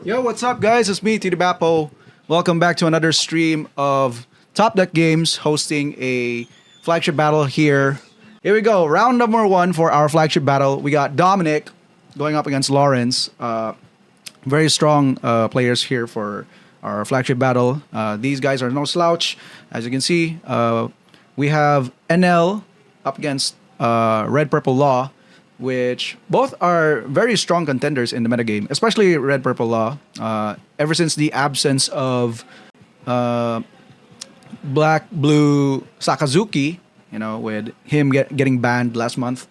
Yo, what's up, guys? It's me, Tito Bapo. Welcome back to another stream of Top Deck Games, hosting a flagship battle here. Here we go, round number one for our flagship battle. We got Dominic going up against Laurence. Very strong players here for our flagship battle. These guys are no slouch, as you can see. We have Enel up against Red Purple Law, which both are very strong contenders in the metagame, especially Red Purple Law. Ever since the absence of uh, Black Blue Sakazuki, with him getting banned last month,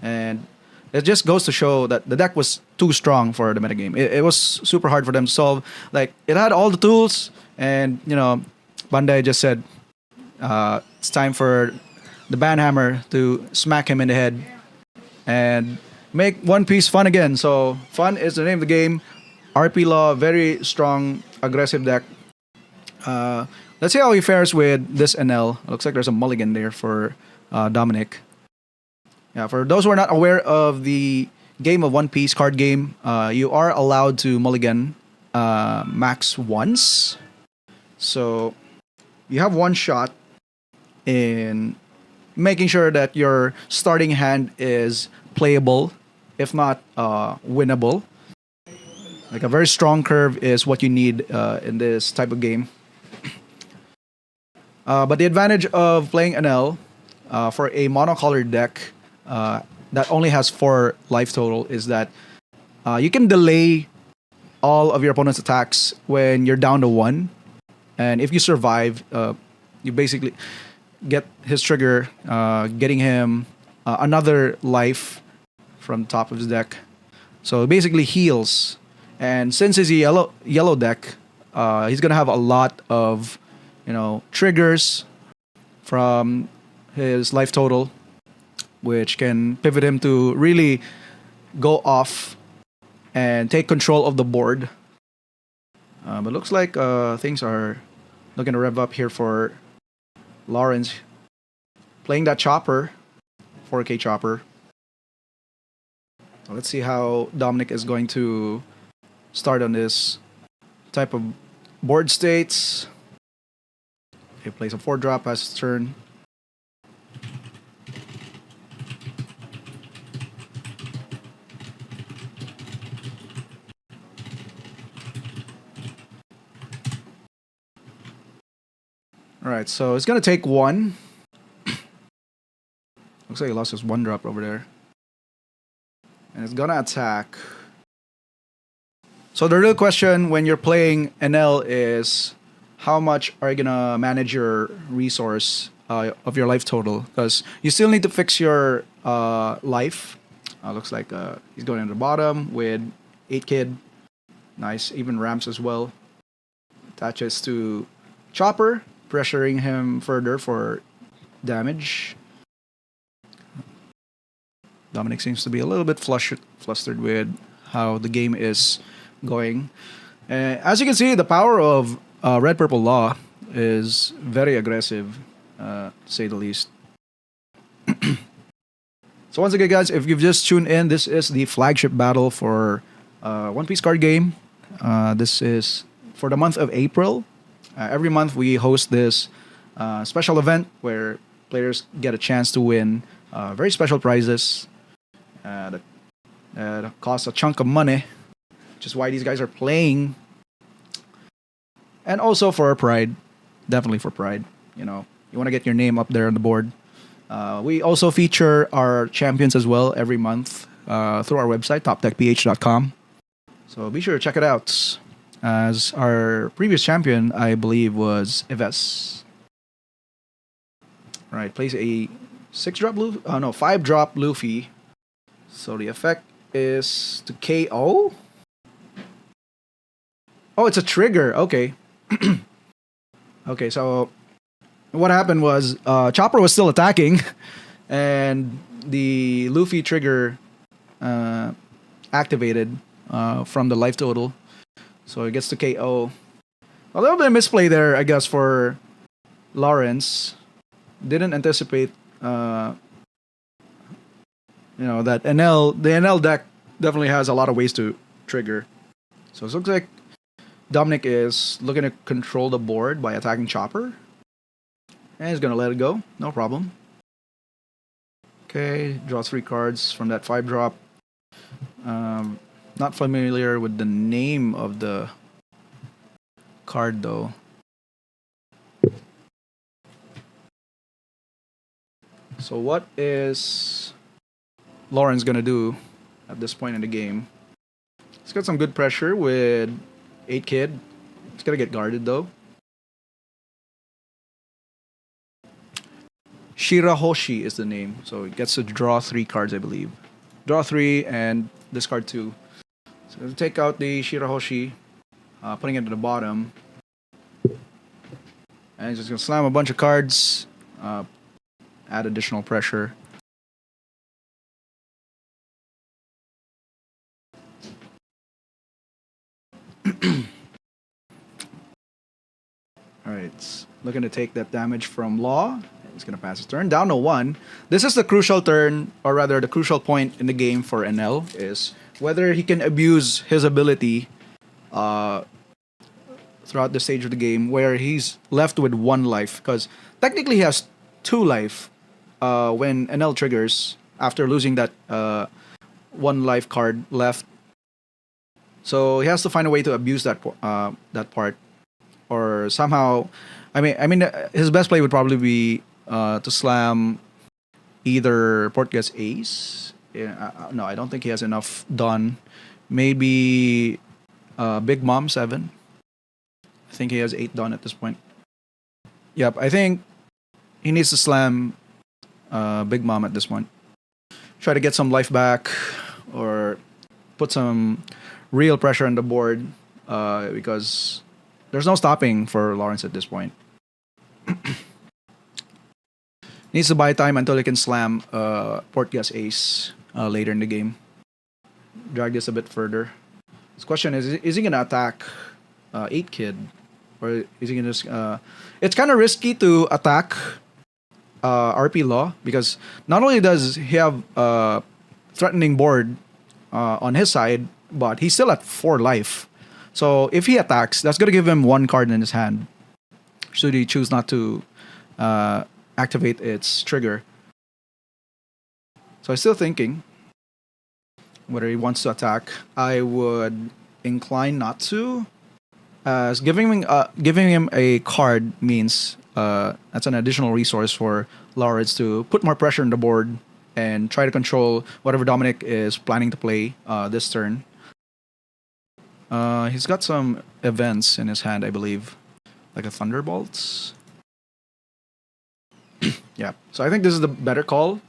and it just goes to show that the deck was too strong for the metagame. It was super hard for them to solve. Like, it had all the tools, and Bandai just said it's time for the banhammer to smack him in the head and make One Piece fun again. So fun is the name of the game. RP Law, very strong, aggressive deck. Let's see how he fares with this NL. Looks like there's a mulligan there for Dominic. Yeah, for those who are not aware of the game of One Piece card game, you are allowed to mulligan max once. So you have one shot in making sure that your starting hand is playable, if not winnable. Like, a very strong curve is what you need in this type of game. But the advantage of playing NL for a monocolored deck that only has 4 life total is that you can delay all of your opponent's attacks when you're down to 1. And if you survive, you basically get his trigger, getting him another life from top of his deck. So it basically heals. And since it's a yellow deck, he's gonna have a lot of triggers from his life total, which can pivot him to really go off and take control of the board. But looks like things are looking to rev up here for Laurence, playing that chopper, 4K chopper. So let's see how Dominic is going to start on this type of board states. He plays a 4-drop as his turn. Alright, so it's gonna take 1. Looks like he lost his 1-drop over there. And it's gonna attack. So the real question when you're playing NL is, how much are you gonna manage your resource of your life total? Because you still need to fix your life. Looks like he's going to the bottom with 8 kid. Nice, even ramps as well. Attaches to chopper, pressuring him further for damage. Dominic seems to be a little bit flustered with how the game is going. As you can see, the power of Red Purple Law is very aggressive, to say the least. So once again, guys, if you've just tuned in, this is the flagship battle for One Piece card game. This is for the month of April. Every month we host this special event where players get a chance to win very special prizes that cost a chunk of money, which is why these guys are playing. And also for pride, definitely for pride. You want to get your name up there on the board. We also feature our champions as well every month through our website, topdeckph.com. So be sure to check it out. As our previous champion, I believe, was Ives. Right, plays a 6-drop Luffy. Oh no, 5-drop Luffy. So the effect is to KO. Oh, it's a trigger. Okay. Okay, so what happened was Chopper was still attacking, and the Luffy trigger activated from the life total. So it gets to KO. A little bit of misplay there, I guess, for Laurence. Didn't anticipate, that the NL deck definitely has a lot of ways to trigger. So it looks like Dominic is looking to control the board by attacking Chopper. And he's gonna let it go. No problem. Okay, draw 3 cards from that 5-drop. Not familiar with the name of the card though. So what is Laurence gonna do at this point in the game? He's got some good pressure with 8 Kid. He's gonna get guarded though. Shirahoshi is the name. So he gets to draw 3 cards, I believe. Draw 3 and discard 2. So we'll take out the Shirahoshi, putting it at the bottom. And he's just gonna slam a bunch of cards, add additional pressure. Alright, looking to take that damage from Law. He's gonna pass his turn. Down to 1. This is the crucial turn, or rather the crucial point in the game for Enel, is whether he can abuse his ability throughout the stage of the game where he's left with 1 life. Because technically he has 2 life when Enel triggers after losing that 1 life card left. So he has to find a way to abuse that part, or somehow. I mean, his best play would probably be to slam either Portgas Ace. Yeah, no, I don't think he has enough done. Maybe Big Mom 7. I think he has 8 done at this point. Yep, I think he needs to slam Big Mom at this point. Try to get some life back, or put some real pressure on the board, because there's no stopping for Laurence at this point. Needs to buy time until he can slam Portgas Ace later in the game. Drag this a bit further. This question is he gonna attack 8 Kid, or is he gonna just? It's kind of risky to attack RP Law, because not only does he have threatening board on his side, but he's still at 4 life. So if he attacks, that's gonna give him 1 card in his hand, should he choose not to activate its trigger. So I'm still thinking whether he wants to attack. I would incline not to, as giving him a card means that's an additional resource for Laurence to put more pressure on the board and try to control whatever Dominic is planning to play this turn. He's got some events in his hand, I believe, like a Thunderbolts. Yeah, so I think this is the better call.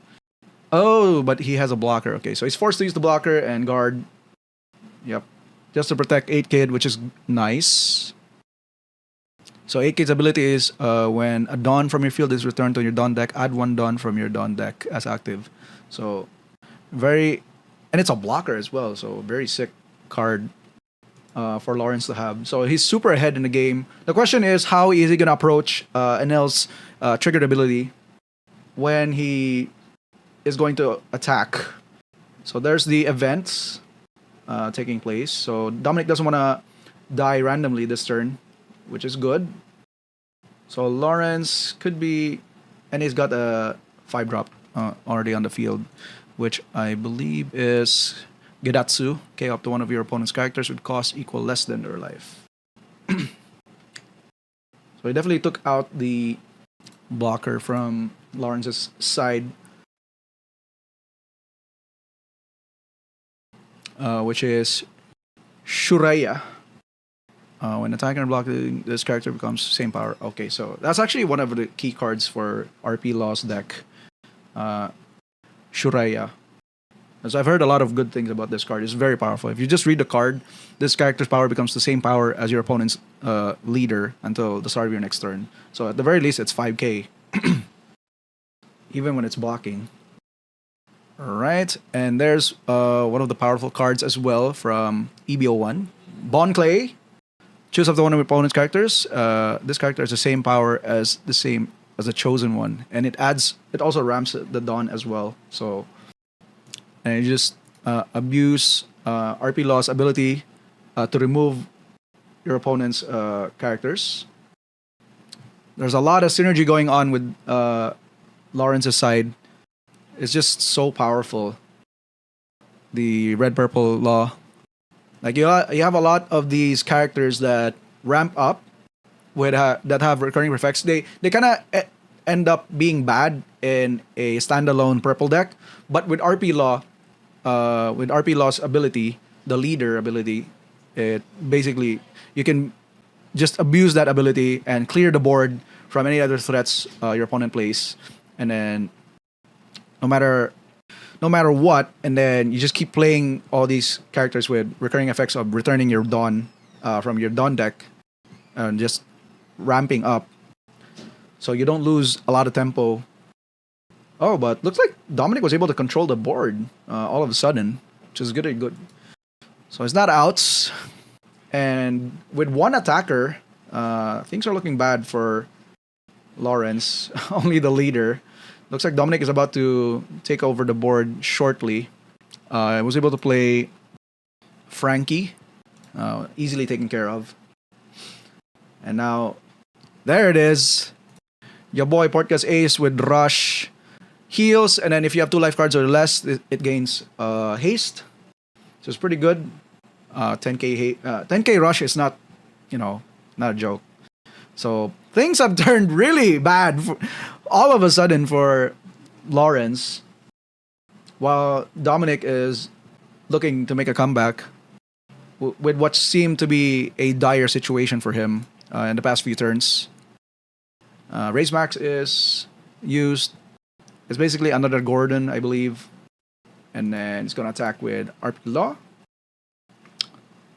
Oh, but he has a blocker. Okay, so he's forced to use the blocker and guard. Yep, just to protect 8 Kid, which is nice. So 8 Kid's ability is when a Dawn from your field is returned to your Dawn deck, add 1 Dawn from your Dawn deck as active. So very, and it's a blocker as well. So very sick card for Laurence to have. So he's super ahead in the game. The question is, how is he gonna approach Enel's triggered ability when he is going to attack? So there's the events taking place. So Dominic doesn't want to die randomly this turn, which is good. So Laurence could be, and he's got a 5-drop already on the field, which I believe is Gedatsu. Okay, up to one of your opponent's characters with cost equal less than their life. So he definitely took out the blocker from Laurence's side, which is Shuraya. When attacking or blocking, this character becomes same power. Okay, so that's actually one of the key cards for RP Law's deck. Shuraya. So I've heard a lot of good things about this card. It's very powerful. If you just read the card, this character's power becomes the same power as your opponent's leader until the start of your next turn. So at the very least, it's 5k. Even when it's blocking. Alright, and there's one of the powerful cards as well from EBO1. Bon Clay. Choose up to one of your opponent's characters. This character has the same power as the chosen one. And it also ramps the Dawn as well. So, and you just abuse RP Law's ability to remove your opponent's characters. There's a lot of synergy going on with Laurence's side. It's just so powerful. The red purple law. Like you have a lot of these characters that ramp up with that have recurring effects. They kind of end up being bad in a standalone purple deck, but with RP Law's ability, the leader ability, it basically you can just abuse that ability and clear the board from any other threats your opponent plays, and then no matter no matter what, and then you just keep playing all these characters with recurring effects of returning your Dawn from your Dawn deck and just ramping up, so you don't lose a lot of tempo. Oh, but looks like Dominic was able to control the board all of a sudden, which is good. So it's not outs, and with one attacker, things are looking bad for Laurence. Only the leader. Looks like Dominic is about to take over the board shortly. I was able to play Frankie, easily taken care of. And now, there it is. Your boy Portgas Ace with Rush. Heals, and then if you have 2 life cards or less, it gains haste. So it's pretty good. 10k Rush is not, not a joke. So things have turned really bad all of a sudden for Laurence, while Dominic is looking to make a comeback with what seemed to be a dire situation for him in the past few turns. Raise Max is used. It's basically another Gordon, I believe. And then it's going to attack with RP Law.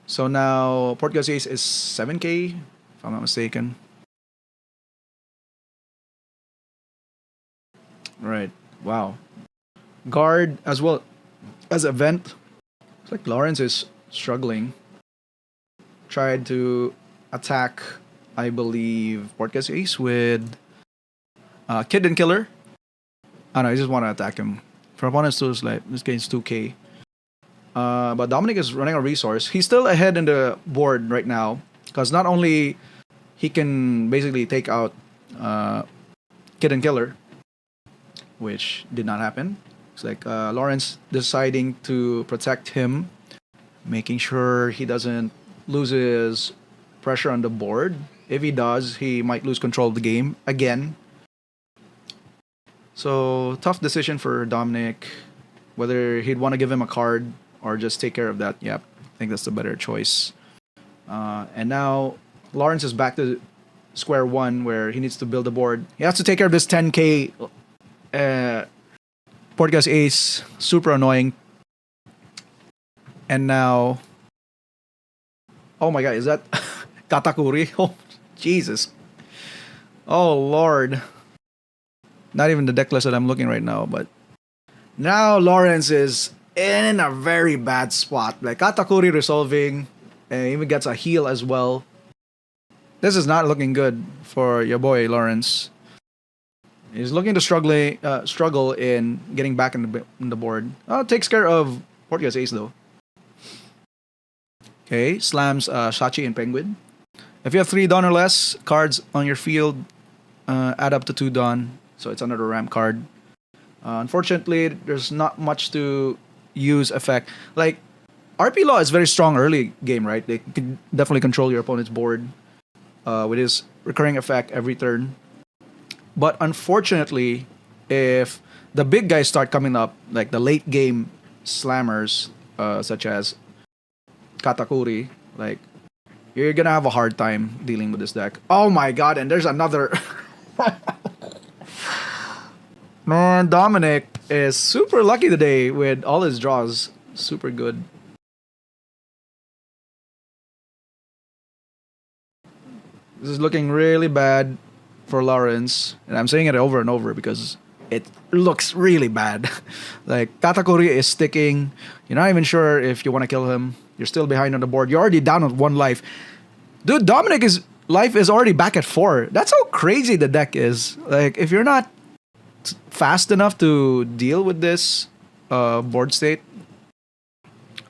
So now Portgas Ace is 7k, if I'm not mistaken. Right. Wow. Guard as well as event. Looks like Laurence is struggling. Tried to attack, I believe, Portgas Ace with Kid and Killer. I don't know, I just want to attack him. For opponents too, like this game's 2k. But Dominic is running a resource. He's still ahead in the board right now, because not only he can basically take out Kid and Killer, which did not happen. It's like Laurence deciding to protect him, making sure he doesn't lose his pressure on the board. If he does, he might lose control of the game again. So tough decision for Dominic, whether he'd want to give him a card or just take care of that. Yep, I think that's the better choice. And now Laurence is back to square one, where he needs to build a board. He has to take care of this 10k Portgas Ace, super annoying. And now, oh my god, is that Katakuri? Oh, Jesus. Oh, Lord. Not even the deck list that I'm looking right now, but now Laurence is in a very bad spot. Like Katakuri resolving, and even gets a heal as well. This is not looking good for your boy Laurence. He's looking to struggle in getting back in the board. Takes care of Portgas Ace though. Okay, slams Shachi and Penguin. If you have 3 Dawn or less cards on your field, add up to 2 Dawn. So it's another ramp card. Unfortunately, there's not much to use effect. Like, RP Law is very strong early game, right? They can definitely control your opponent's board with his recurring effect every turn. But unfortunately, if the big guys start coming up, like the late game slammers, such as Katakuri, like, you're gonna have a hard time dealing with this deck. Oh my god, and there's another... Man, Dominic is super lucky today with all his draws. Super good. This is looking really bad for Laurence. And I'm saying it over and over because it looks really bad. Like, Katakuri is sticking. You're not even sure if you want to kill him. You're still behind on the board. You're already down with 1 life. Dude, Dominic's life is already back at 4. That's how crazy the deck is. Like, if you're not fast enough to deal with this board state,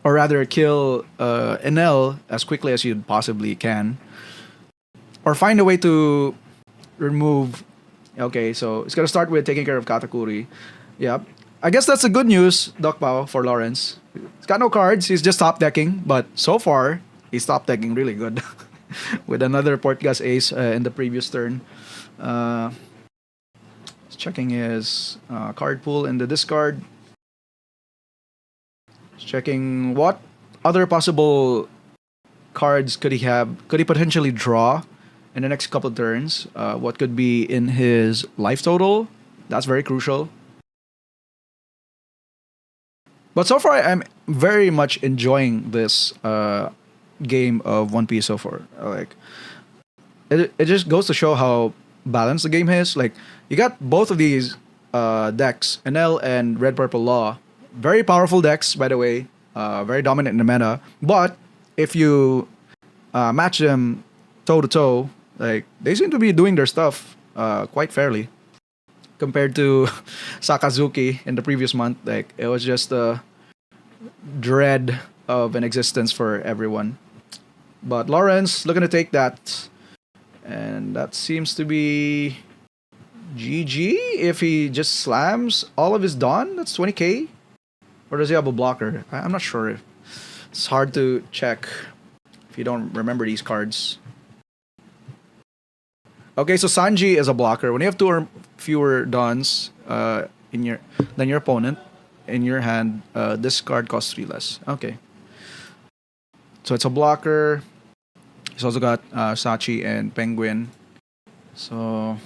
or rather kill Enel as quickly as you possibly can, or find a way to remove. Okay, so it's gonna start with taking care of Katakuri. Yep. I guess that's the good news, Doc Pao, for Laurence. He's got no cards. He's just top decking, but so far he's top decking really good, with another Portgas ace in the previous turn. Uh, checking his card pool in the discard. Checking what other possible cards could he have? Could he potentially draw in the next couple turns? What could be in his life total? That's very crucial. But so far, I'm very much enjoying this game of One Piece so far. Like, it just goes to show how balanced the game is. Like, you got both of these decks, Enel and Red Purple Law. Very powerful decks, by the way. Very dominant in the meta. But if you match them toe to toe, like they seem to be doing their stuff quite fairly compared to Sakazuki in the previous month. Like it was just a dread of an existence for everyone. But Laurence looking to take that, and that seems to be GG if he just slams all of his Dawn. That's 20k. Or does he have a blocker? I'm not sure. It's hard to check if you don't remember these cards. Okay, so Sanji is a blocker. When you have two or fewer Dawns than your opponent in your hand, this card costs 3 less. Okay. So it's a blocker. He's also got Sachi and Penguin. So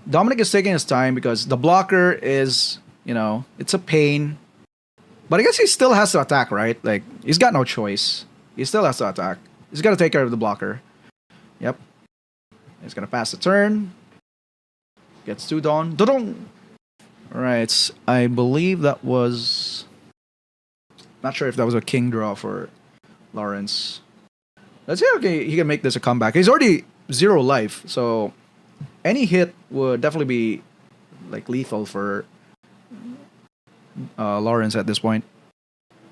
Dominic is taking his time because the blocker is, it's a pain. But I guess he still has to attack, right? Like, he's got no choice. He still has to attack. He's got to take care of the blocker. Yep. He's going to pass the turn. Gets 2 Dawn. Dodong! Alright, I believe that was... Not sure if that was a king draw for Laurence. Let's see, okay, he can make this a comeback. He's already 0 life, so any hit would definitely be like lethal for Laurence at this point.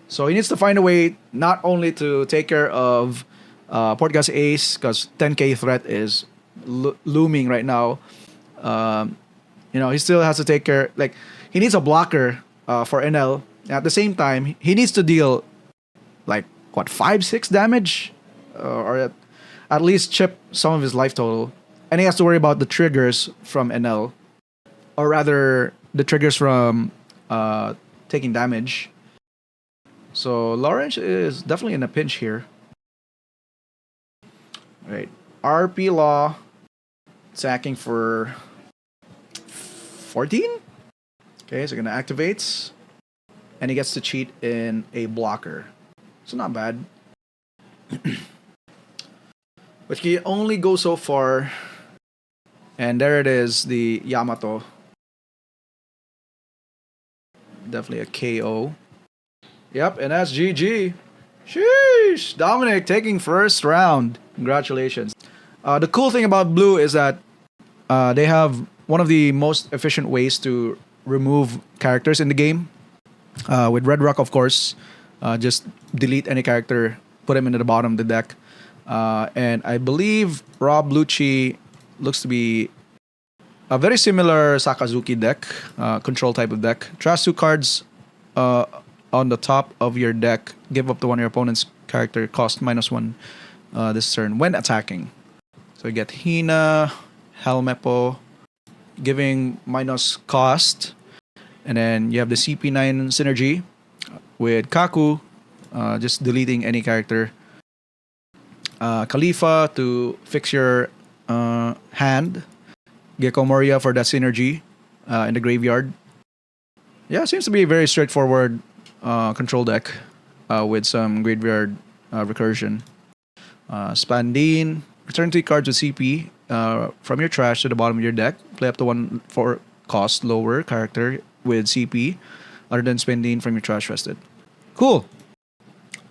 So he needs to find a way not only to take care of Portgas Ace, because 10k threat is looming right now. He still has to take care, like, he needs a blocker for Enel. At the same time, he needs to deal, like, 5-6 damage? Or at least chip some of his life total. And he has to worry about the triggers from Enel. Or rather, the triggers from taking damage. So Laurence is definitely in a pinch here. Right. RP Law attacking for 14? Okay, so gonna activates. And he gets to cheat in a blocker. So not bad. But he only go so far. And there it is, the Yamato. Definitely a KO. Yep, and that's GG. Sheesh! Dominic taking first round. Congratulations. The cool thing about Blue is that they have one of the most efficient ways to remove characters in the game. With Red Rock, of course, just delete any character, put him into the bottom of the deck. And I believe Rob Lucci looks to be a very similar Sakazuki deck, control type of deck. Trash 2 cards on the top of your deck. Give up to one of your opponent's character, cost -1 this turn when attacking. So you get Hina, Helmepo, giving minus cost. And then you have the CP9 synergy with Kaku, just deleting any character. Khalifa to fix your hand. Gecko Moria for that synergy in the graveyard. Yeah, seems to be a very straightforward control deck with some graveyard recursion. Spandine, return 3 cards with CP from your trash to the bottom of your deck. Play up to 1 for cost lower character with CP other than Spandine from your trash vested. Cool.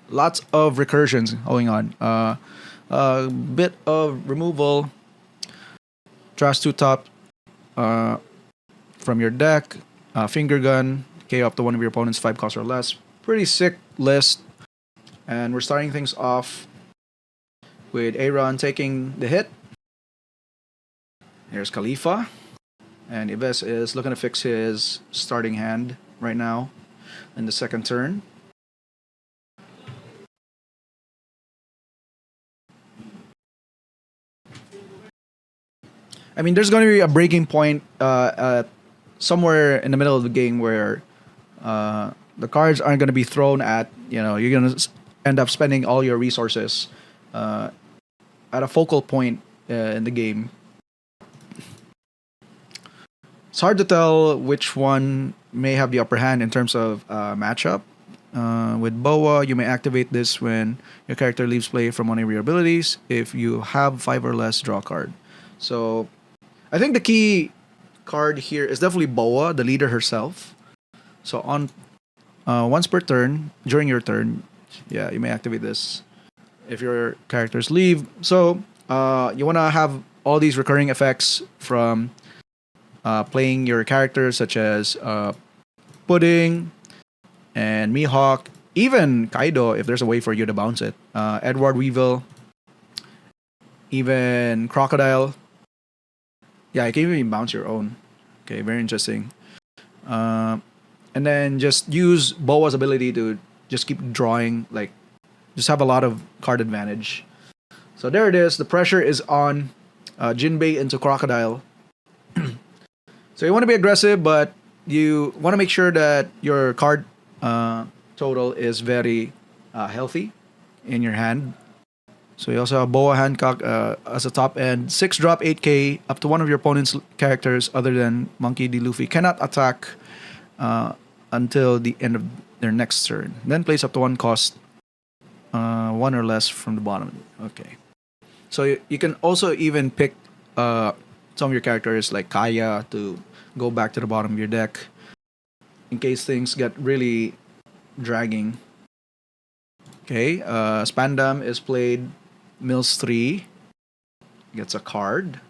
Lots of recursions going on. A bit of removal. Trash 2 top from your deck. Finger gun. KO up to one of your opponent's 5 cost or less. Pretty sick list. And we're starting things off with Aaron taking the hit. Here's Khalifa. And Ives is looking to fix his starting hand right now in the second turn. I mean, there's going to be a breaking point somewhere in the middle of the game where the cards aren't going to be thrown at, you're going to end up spending all your resources at a focal point in the game. It's hard to tell which one may have the upper hand in terms of matchup. With Boa, you may activate this when your character leaves play from one of your abilities. If you have 5 or less, draw a card. So, I think the key card here is definitely Boa, the leader herself. So on once per turn, during your turn, you may activate this if your characters leave. So you want to have all these recurring effects from playing your characters, such as Pudding and Mihawk, even Kaido, if there's a way for you to bounce it. Edward Weevil, even Crocodile. Yeah, you can even bounce your own. Okay, very interesting. And then just use Boa's ability to just keep drawing, just have a lot of card advantage. So there it is. The pressure is on Jinbei into Crocodile. So you want to be aggressive, but you want to make sure that your card total is very healthy in your hand. So you also have Boa Hancock as a top end. 6 drop 8k up to one of your opponent's characters other than Monkey D. Luffy cannot attack until the end of their next turn. Then place up to 1 cost 1 or less from the bottom. Okay. So you can also even pick some of your characters like Kaya to go back to the bottom of your deck in case things get really dragging. Okay. Spandam is played. Mills 3 gets a card.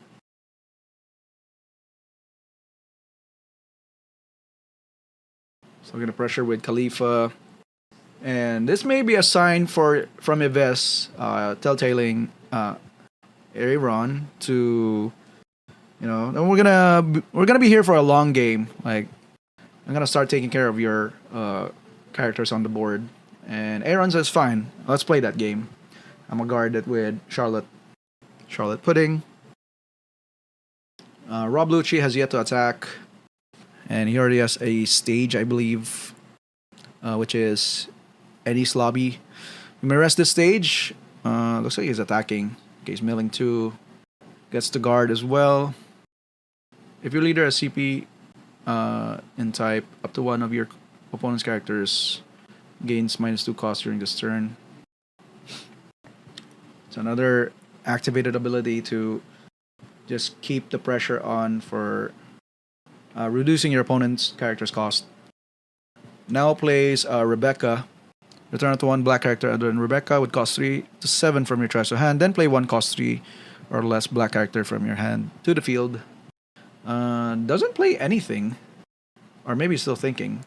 So we're gonna pressure with Khalifa, and this may be a sign from Ives, telltaling Aaron to, and we're gonna be here for a long game. Like, I'm gonna start taking care of your characters on the board, and Aaron says, "Fine, let's play that game." I'm gonna guard it with Charlotte Pudding. Rob Lucci has yet to attack, and he already has a stage, I believe, which is Eddie's lobby. You may rest this stage. Looks like he's attacking. Okay, he's milling 2. Gets to guard as well. If your leader has CP in type, up to one of your opponent's characters gains -2 cost during this turn. It's another activated ability to just keep the pressure on for reducing your opponent's character's cost. Now plays Rebecca. Return up to 1 black character other than Rebecca with cost 3 to 7 from your treasure hand. Then play 1 cost 3 or less black character from your hand to the field. Doesn't play anything. Or maybe still thinking.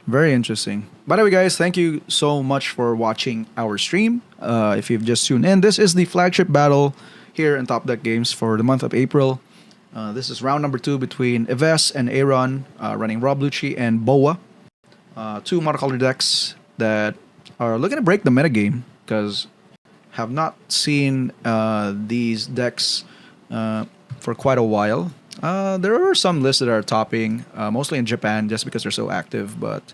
Very interesting. By the way, guys, thank you so much for watching our stream. If you've just tuned in, this is the flagship battle here in Top Deck Games for the month of April. This is round number 2 between Ives and Aaron, running Rob Lucci and Boa. 2 monocolor decks that are looking to break the metagame because have not seen these decks for quite a while. There are some lists that are topping, mostly in Japan, just because they're so active. But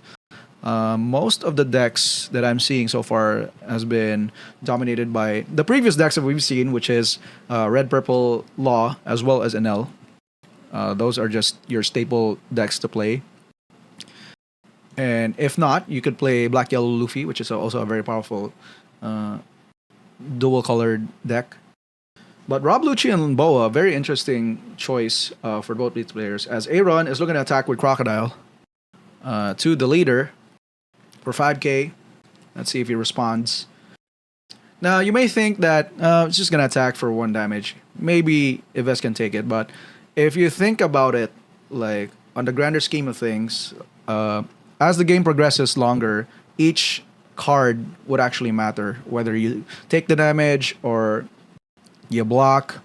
most of the decks that I'm seeing so far has been dominated by the previous decks that we've seen, which is Red, Purple, Law, as well as Enel. Those are just your staple decks to play. And if not, you could play Black, Yellow, Luffy, which is also a very powerful dual-colored deck. But Rob Lucci and Boa, very interesting choice for both these players, as Aaron is looking to attack with Crocodile to the leader for 5k. Let's see if he responds. Now, you may think that it's just going to attack for 1 damage. Maybe Ives can take it, but if you think about it, like, on the grander scheme of things, as the game progresses longer, each card would actually matter. Whether you take the damage or you block,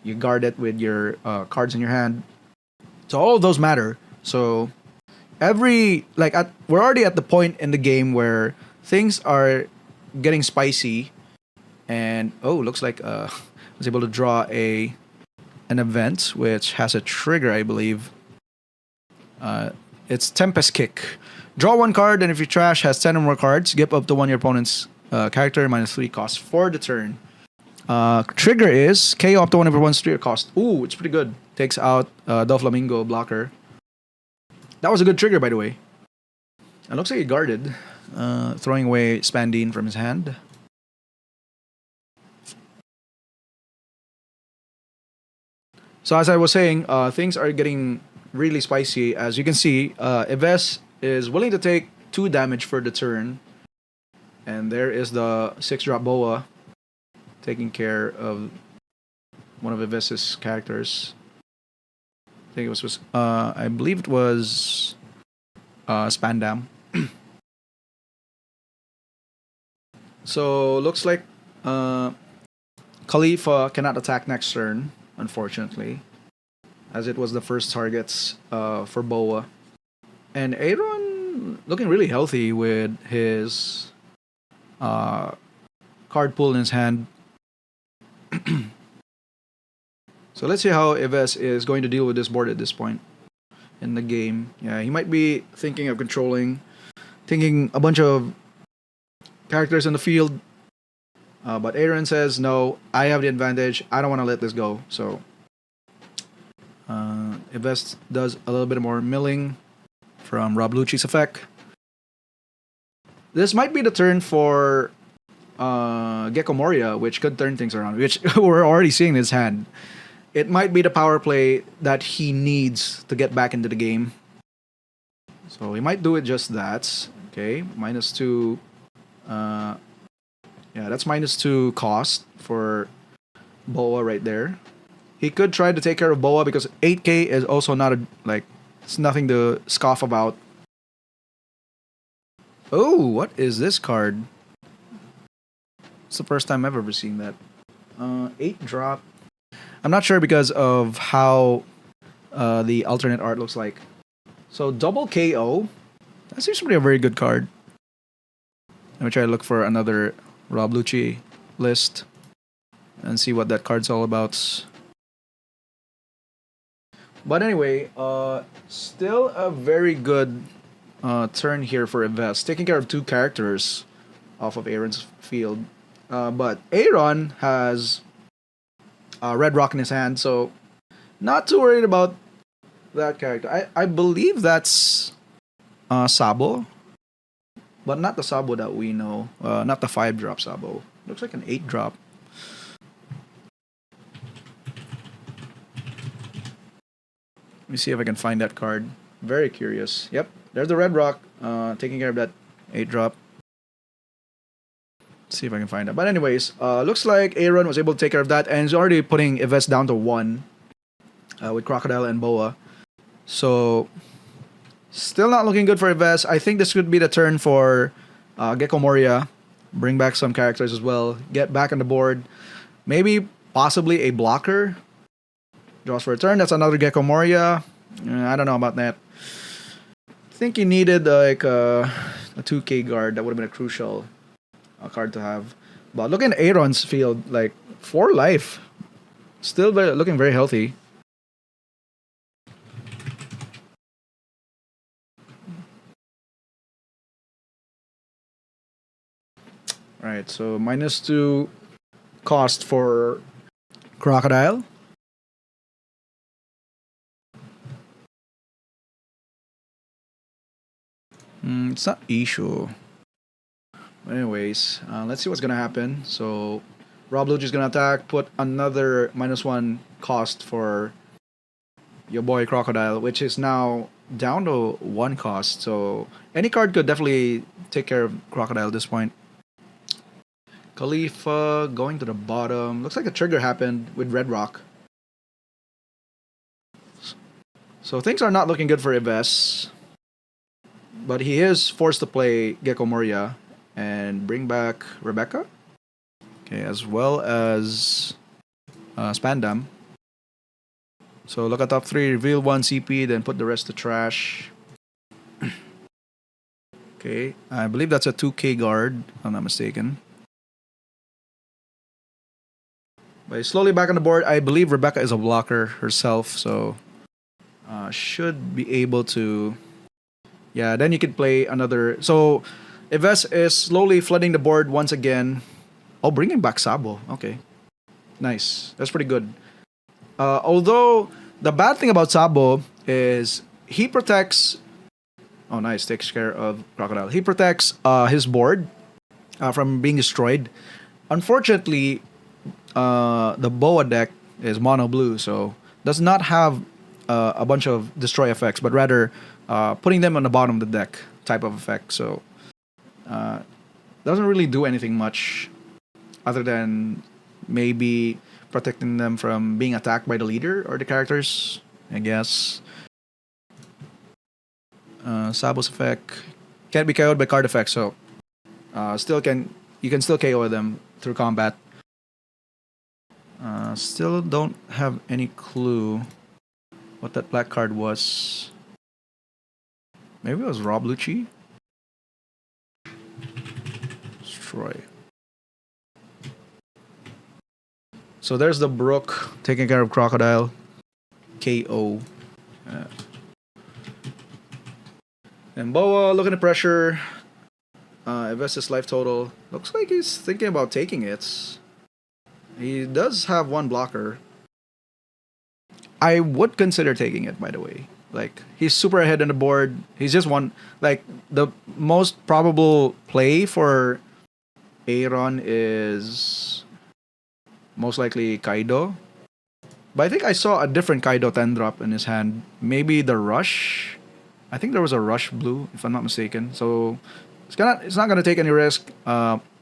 you guard it with your cards in your hand. So all of those matter. So we're already at the point in the game where things are getting spicy, and looks like I was able to draw an event which has a trigger, I believe. It's Tempest Kick. Draw one card, and if your trash has 10 or more cards, give up to one your opponent's character -3 cost for the turn. Trigger is KO up to one of your one's 3 cost. Ooh, it's pretty good. Takes out Doflamingo blocker. That was a good trigger, by the way. It looks like he guarded, throwing away Spandine from his hand. So as I was saying, things are getting really spicy. As you can see, Ives is willing to take 2 damage for the turn. And there is the 6-drop Boa taking care of one of Ives's characters. I believe it was Spandam. So looks like Khalifa cannot attack next turn, unfortunately, as it was the first targets for Boa. And Aaron looking really healthy with his card pool in his hand. So let's see how Ives is going to deal with this board at this point in the game. Yeah, he might be thinking of thinking a bunch of characters in the field. But Aaron says, no, I have the advantage. I don't want to let this go. So Ives does a little bit more milling from Rob Lucci's effect. This might be the turn for Gecko Moria, which could turn things around, which we're already seeing in his hand. It might be the power play that he needs to get back into the game. So he might do it just that. Okay, -2. Yeah, that's -2 cost for Boa right there. He could try to take care of Boa because 8k is also not it's nothing to scoff about. Oh, what is this card? It's the first time I've ever seen that. 8-drop. I'm not sure because of how the alternate art looks like. So double KO. That seems to be a very good card. Let me try to look for another Rob Lucci list and see what that card's all about. But anyway, still a very good turn here for Ives, taking care of 2 characters off of Aaron's field. But Aaron has Red Rock in his hand, so not too worried about that character. I believe that's Sabo, but not the Sabo that we know. Not the 5-drop Sabo. Looks like an 8-drop. Let me see if I can find that card. Very curious. Yep, there's the Red Rock taking care of that 8-drop. See if I can find that. But anyways, looks like Aaron was able to take care of that, and he's already putting Ives down to 1 with Crocodile and Boa. So still not looking good for Ives. I think this could be the turn for Gecko Moria. Bring back some characters as well. Get back on the board. Maybe possibly a blocker. Draws for a turn. That's another Gecko Moria. I don't know about that. I think you needed like a 2k guard. That would have been a crucial card to have. But look at Aaron's field, like 4 life. Still looking very healthy. Right, so -2 cost for Crocodile. It's not issue. Anyways, let's see what's gonna happen. So Rob Lucci is gonna attack, put another -1 cost for your boy Crocodile, which is now down to 1 cost. So any card could definitely take care of Crocodile at this point. Khalifa going to the bottom. Looks like a trigger happened with Red Rock. So things are not looking good for Ives. but he is forced to play Gecko Moria and bring back Rebecca. Okay, as well as Spandam. So look at top 3, reveal 1 CP, then put the rest to trash. Okay, I believe that's a 2k guard, if I'm not mistaken. But he's slowly back on the board. I believe Rebecca is a blocker herself, so should be able to. Yeah, then you could play another. So Ives is slowly flooding the board once again. Oh, bringing back Sabo. Okay, nice. That's pretty good. Although the bad thing about Sabo is he protects. Oh, nice. Takes care of Crocodile. He protects his board from being destroyed. Unfortunately, the Boa deck is mono blue, so does not have a bunch of destroy effects, but rather putting them on the bottom of the deck type of effect. So doesn't really do anything much other than maybe protecting them from being attacked by the leader or the characters, I guess. Sabo's effect can't be KO'd by card effects, so you can still KO them through combat. Still don't have any clue what that black card was. Maybe it was Rob Lucci? Destroy. So there's the Brook taking care of Crocodile. KO. And Boa looking at pressure. Invests life total. Looks like he's thinking about taking it. He does have one blocker. I would consider taking it, by the way. Like, he's super ahead on the board. He's just one. Like, the most probable play for Aaron is most likely Kaido. But I think I saw a different Kaido 10 drop in his hand. Maybe the Rush. I think there was a Rush blue, if I'm not mistaken. So it's not gonna take any risk.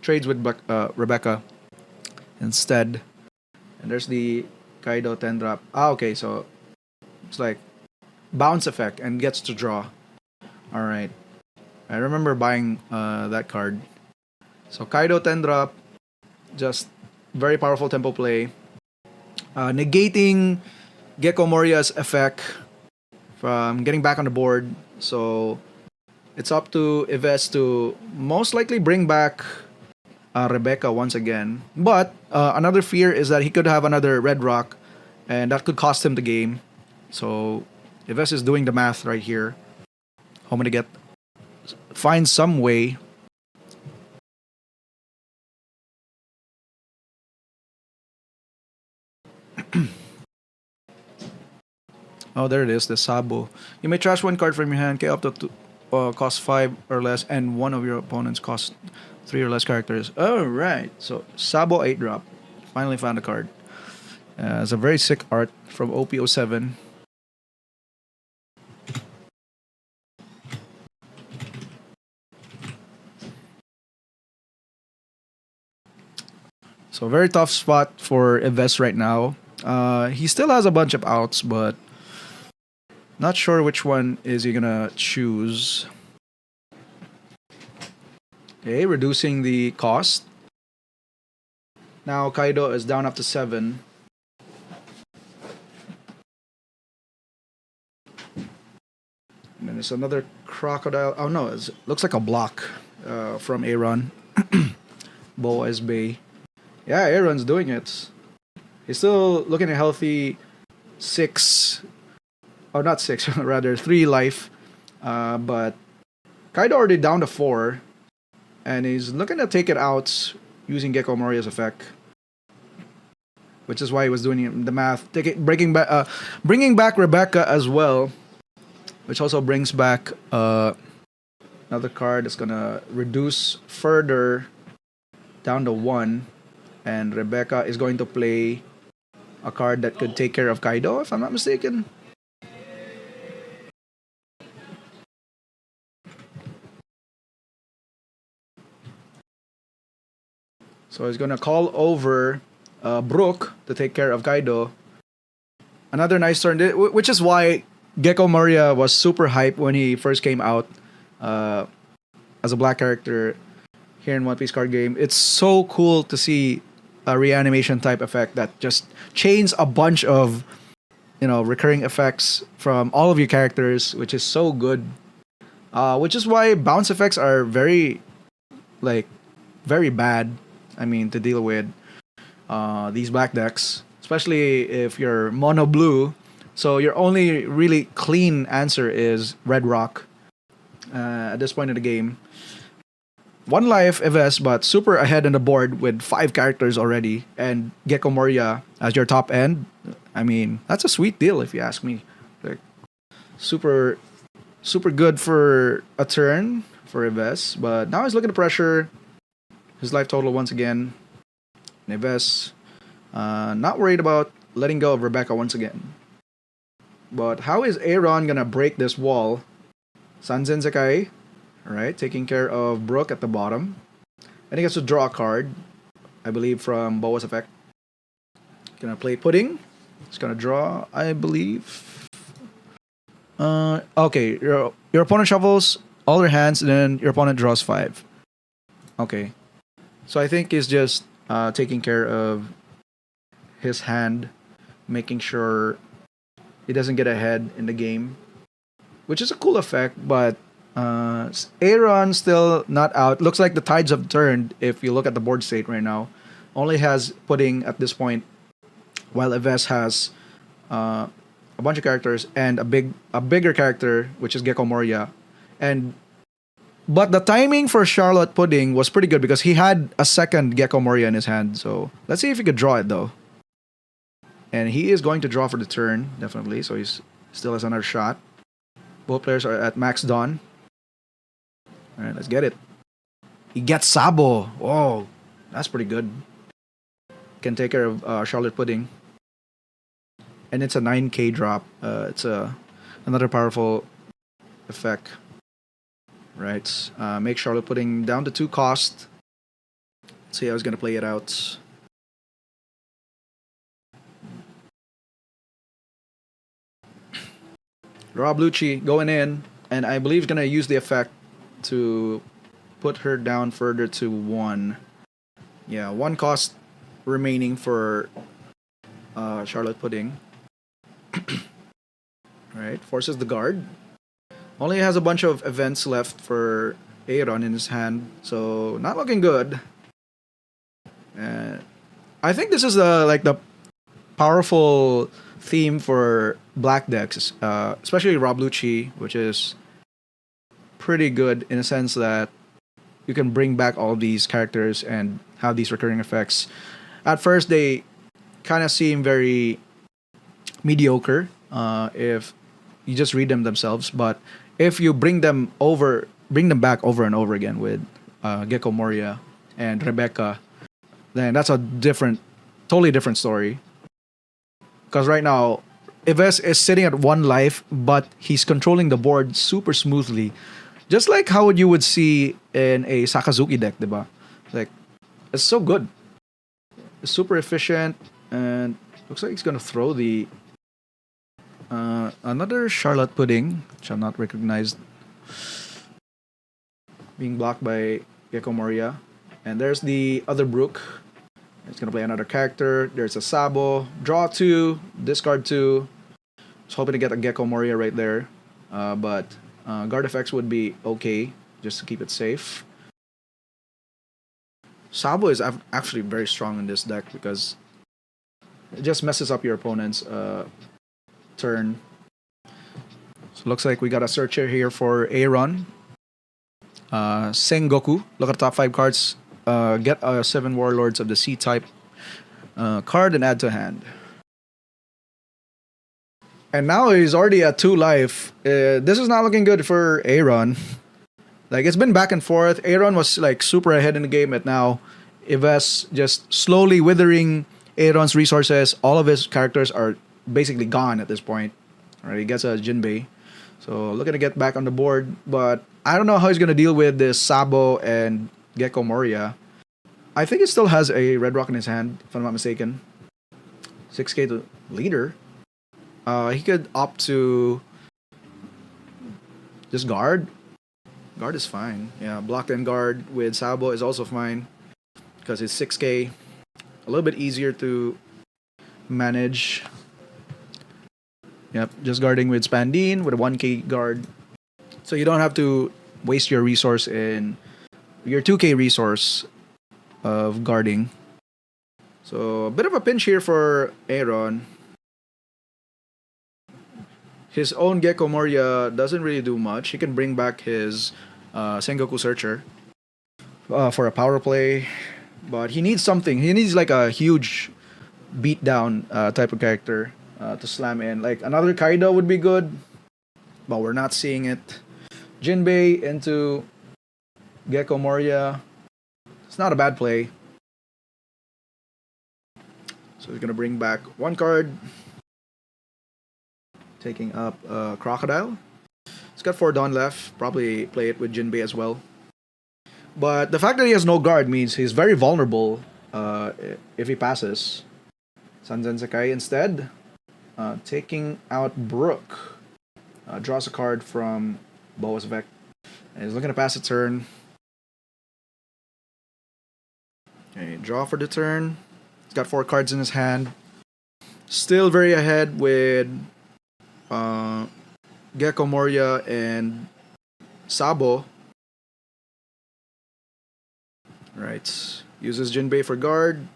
Trades with Rebecca instead. And there's the Kaido 10 drop. Okay, so it's like bounce effect and gets to draw. Alright. I remember buying that card. So Kaido 10 drop. Just very powerful tempo play. Negating Gecko Moria's effect from getting back on the board. So it's up to Ives to most likely bring back Rebecca once again. But another fear is that he could have another red rock, and that could cost him the game. So Ives is doing the math right here. I'm gonna find some way. Oh, there it is, the Sabo. You may trash one card from your hand, up to cost 5 or less, and one of your opponents cost 3 or less characters. Alright, so Sabo 8 drop. Finally found a card. It's a very sick art from OP07. So very tough spot for Ives right now. He still has a bunch of outs, but not sure which one is he gonna choose. Okay, reducing the cost. Now Kaido is down up to 7. And then there's another Crocodile. Oh no, it looks like a block from Aaron. Boa is Bay. Yeah, Aaron's doing it. He's still looking at healthy 6. Oh, not 6, rather 3 life. But Kaido already down to 4. And he's looking to take it out using Gecko Moria's effect. Which is why he was doing the math. Bringing back Rebecca as well. Which also brings back another card that's going to reduce further down to 1. And Rebecca is going to play a card that could take care of Kaido, if I'm not mistaken. So he's gonna call over Brook to take care of Kaido. Another nice turn, which is why Gecko Moria was super hype when he first came out. as a black character here in One Piece card game. It's so cool to see a reanimation type effect that just chains a bunch of recurring effects from all of your characters, which is so good. Which is why bounce effects are like very bad. I mean, to deal with these black decks, especially if you're mono blue. So your only really clean answer is red rock at this point in the game. One life Ives, but super ahead on the board with 5 characters already, and Gecko Moria as your top end. I mean, that's a sweet deal if you ask me. Like, super, super good for a turn for Ives, but now he's looking to pressure his life total once again. Ives, not worried about letting go of Rebecca once again. But how is Aaron gonna break this wall? Sanzen Sekai, alright, taking care of Brooke at the bottom. And he gets to draw a card, I believe, from Boa's effect. Gonna play Pudding. He's gonna draw, I believe. Okay, your opponent shuffles all their hands, and then your opponent draws 5. Okay. So I think he's just taking care of his hand, making sure he doesn't get ahead in the game, which is a cool effect, but Aaron still not out. Looks like the tides have turned if you look at the board state right now. Only has Pudding at this point, while Ives has a bunch of characters and a bigger character, which is Gecko Moria. But the timing for Charlotte Pudding was pretty good because he had a second Gecko Moria in his hand. So let's see if he could draw it though. And he is going to draw for the turn, definitely. So he still has another shot. Both players are at max Dawn. Alright, let's get it. He gets Sabo. Whoa, that's pretty good. Can take care of Charlotte Pudding. And it's a 9k drop. It's another powerful effect. Right. Make Charlotte Pudding down to 2 cost. Let's see how he's going to play it out. Rob Lucci going in. And I believe he's going to use the effect to put her down further to 1. Yeah, 1 cost remaining for Charlotte Pudding. Right, forces the guard. Only has a bunch of events left for Aaron in his hand, so not looking good. I think this is the powerful theme for black decks, especially Rob Lucci, which is pretty good in a sense that you can bring back all of these characters and have these recurring effects. At first, they kind of seem very mediocre if you just read them themselves, but if you bring them back over and over again with Gecko Moria and Rebecca, then that's a totally different story. Because right now, Ives is sitting at 1 life, but he's controlling the board super smoothly. Just like how you would see in a Sakazuki deck, diba? Like, it's so good. It's super efficient, and looks like he's gonna throw the another Charlotte Pudding, which I'm not recognized, being blocked by Gecko Moria. And there's the other Brook. It's gonna play another character. There's a Sabo. Draw 2, discard 2. Just hoping to get a Gecko Moria right there. But guard effects would be okay, just to keep it safe. Sabo is actually very strong in this deck because it just messes up your opponent's turn. So looks like we got a searcher here for Aaron. Sengoku. Look at the top 5 cards. Get 7 Warlords of the C-type card and add to hand. And now he's already at 2 life. This is not looking good for Aaron. Like, it's been back and forth. Aaron was like super ahead in the game, and now Ives just slowly withering Aaron's resources. All of his characters are basically gone at this point. Alright, he gets a Jinbei. So looking to get back on the board, but I don't know how he's gonna deal with this Sabo and Gecko Moria. I think he still has a red rock in his hand, if I'm not mistaken. 6k to leader. He could opt to just guard. Guard is fine. Yeah, block and guard with Sabo is also fine because it's 6k. A little bit easier to manage. Yep, just guarding with Spandine with a 1k guard. So you don't have to waste your resource in your 2k resource of guarding. So a bit of a pinch here for Aaron. His own Gecko Moria doesn't really do much. He can bring back his Sengoku Searcher for a power play. But he needs something. He needs like a huge beatdown type of character to slam in. Like another Kaido would be good. But we're not seeing it. Jinbei into Gecko Moria. It's not a bad play. So he's gonna bring back one card. Taking up Crocodile. He's got 4 Dawn left. Probably play it with Jinbei as well. But the fact that he has no guard means he's very vulnerable if he passes. Sanzen Sakai instead. Taking out Brook. Draws a card from Boa's Vec. And he's looking to pass a turn. Okay, draw for the turn. He's got 4 cards in his hand. Still very ahead with Gecko Moria and Sabo. Right. Uses Jinbei for guard.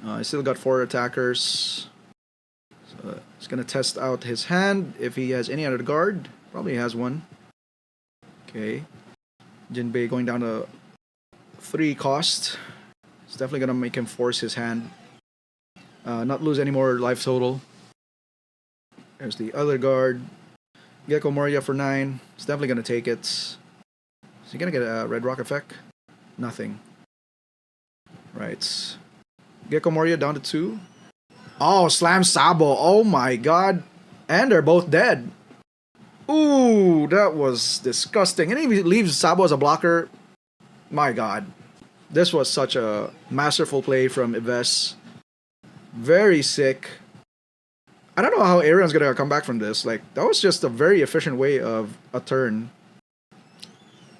He's still got 4 attackers. So he's gonna test out his hand if he has any other guard. Probably has one. Okay. Jinbei going down to 3 cost. It's definitely gonna make him force his hand. Not lose any more life total. There's the other guard. Gecko Moria for 9. It's definitely gonna take it. Is he gonna get a Red Rock effect? Nothing. Right. Gecko Moria down to 2. Oh, slam Sabo. Oh my god. And they're both dead. Ooh, that was disgusting. And he leaves Sabo as a blocker. My god. This was such a masterful play from Ives. Very sick. I don't know how Aaron's gonna come back from this. Like, that was just a very efficient way of a turn.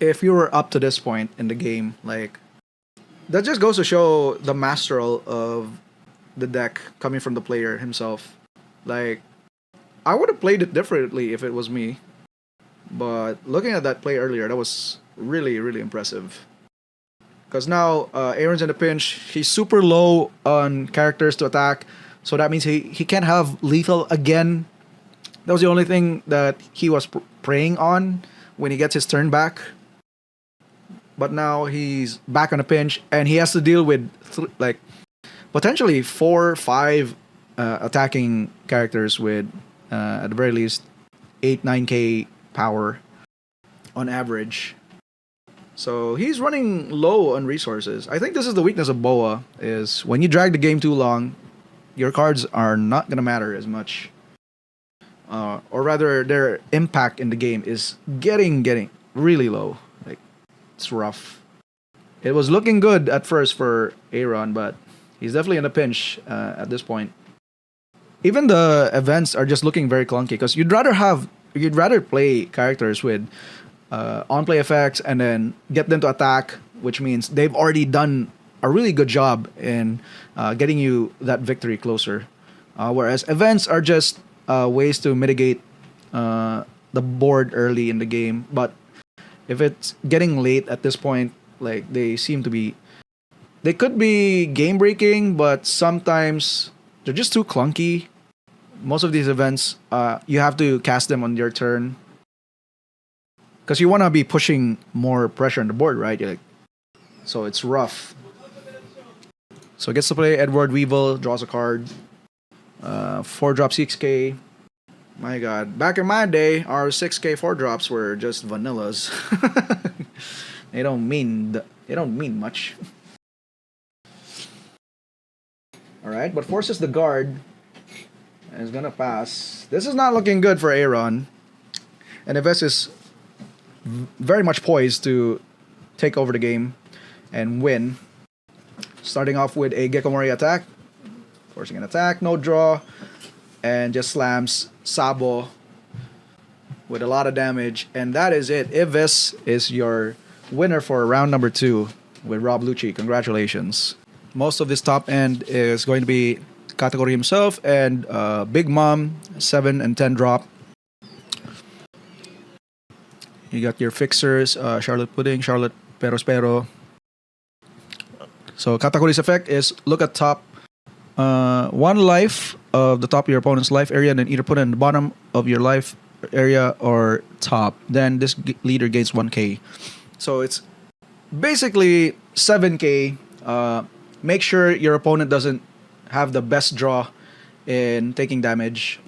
If you were up to this point in the game, like, that just goes to show the masteral of the deck coming from the player himself. Like, I would have played it differently if it was me. But looking at that play earlier, that was really, really impressive. Because now Aaron's in a pinch. He's super low on characters to attack. So that means he can't have lethal again. That was the only thing that he was preying on when he gets his turn back. But now he's back on a pinch. And he has to deal with like potentially 4 or 5 attacking characters with at the very least 8-9k power on average. So he's running low on resources. I think this is the weakness of Boa, is when you drag the game too long, your cards are not gonna matter as much. Or rather, their impact in the game is getting really low. Like, it's rough. It was looking good at first for Aaron, but he's definitely in a pinch at this point. Even the events are just looking very clunky because you'd rather play characters with on-play effects and then get them to attack, which means they've already done a really good job in getting you that victory closer. Whereas events are just ways to mitigate the board early in the game. But if it's getting late at this point, like, they could be game breaking, but sometimes they're just too clunky. Most of these events, you have to cast them on your turn. Because you want to be pushing more pressure on the board, right? So it's rough. So gets to play Edward Weevil, draws a card. 4-drop 6k. My god. Back in my day, our 6k 4-drops were just vanillas. They don't mean much. Alright, but forces the guard. And is gonna pass. This is not looking good for Aaron. And Ives is very much poised to take over the game and win. Starting off with a Gecko Moria attack. Forcing an attack, no draw. And just slams Sabo with a lot of damage. And that is it. Ives is your winner for round number 2 with Rob Lucci. Congratulations. Most of this top end is going to be Katakuri himself and Big Mom, 7 and 10 drop. You got your fixers, Charlotte Pudding, Charlotte Pero. So Katakuri's effect is look at top 1 life of the top of your opponent's life area, and then either put it in the bottom of your life area or top. Then this leader gains 1k. So it's basically 7k. Make sure your opponent doesn't have the best draw in taking damage.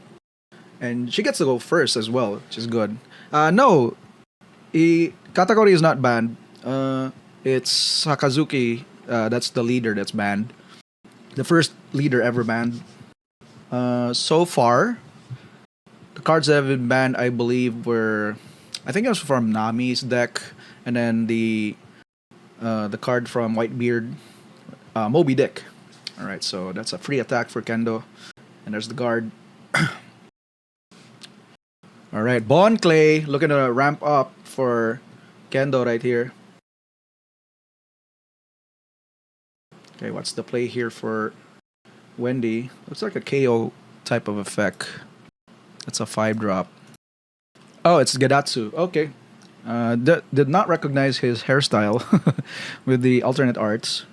And she gets to go first as well, which is good. No, Katakuri is not banned. It's Sakazuki. That's the leader that's banned. The first leader ever banned. So far, the cards that have been banned, I believe, were, I think it was from Nami's deck, and then the card from Whitebeard, Moby Dick. All right, so that's a free attack for Kendo, and there's the guard. All right, Bon Clay looking to ramp up for Kendo right here. Okay, what's the play here for Wendy? Looks like a KO type of effect. That's a 5 drop. Oh, it's Gedatsu. Okay. Did not recognize his hairstyle with the alternate arts.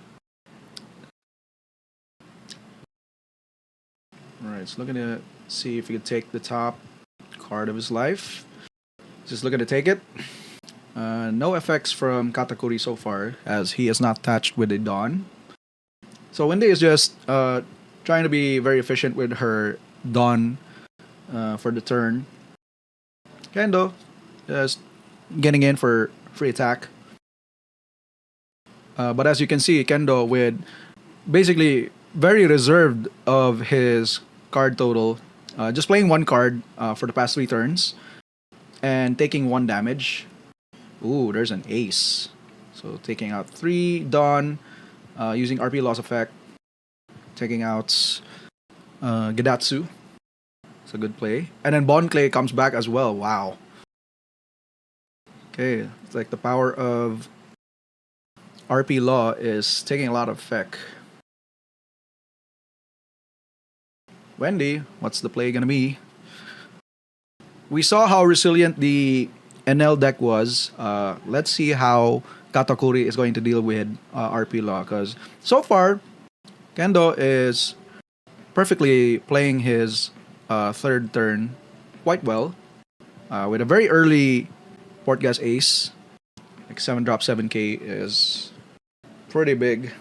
Alright, so looking to see if he could take the top card of his life. Just looking to take it. No effects from Katakuri so far, as he is not attached with a Dawn. So Wendy is just trying to be very efficient with her Dawn for the turn. Kendo just getting in for free attack. But as you can see, Kendo with basically very reserved of his card total. Just playing 1 card for the past 3 turns. And taking 1 damage. Ooh, there's an ace. So taking out 3 Dawn. Using RP loss effect. Taking out Gedatsu. It's a good play. And then Bon Clay comes back as well. Wow. Okay, it's like the power of RP law is taking a lot of effect. Wendy, what's the play gonna be? We saw how resilient the Enel deck was. Let's see how Katakuri is going to deal with RP law, because so far Kendo is perfectly playing his 3rd turn quite well with a very early port gas ace. Like 7 drop 7k is pretty big.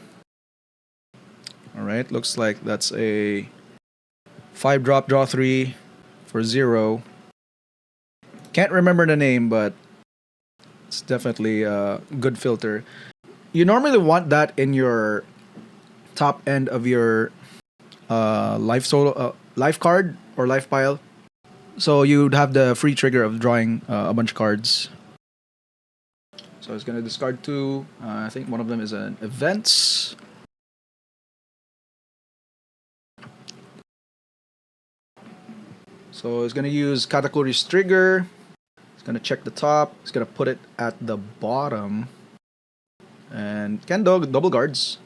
Alright, looks like that's a 5 drop draw 3 for 0. Can't remember the name, but it's definitely a good filter. You normally want that in your top end of your life card or life pile. So you'd have the free trigger of drawing a bunch of cards. So it's gonna discard 2. I think one of them is an events. So it's gonna use Katakuri's trigger. It's gonna check the top. It's gonna put it at the bottom. And Kendo double guards.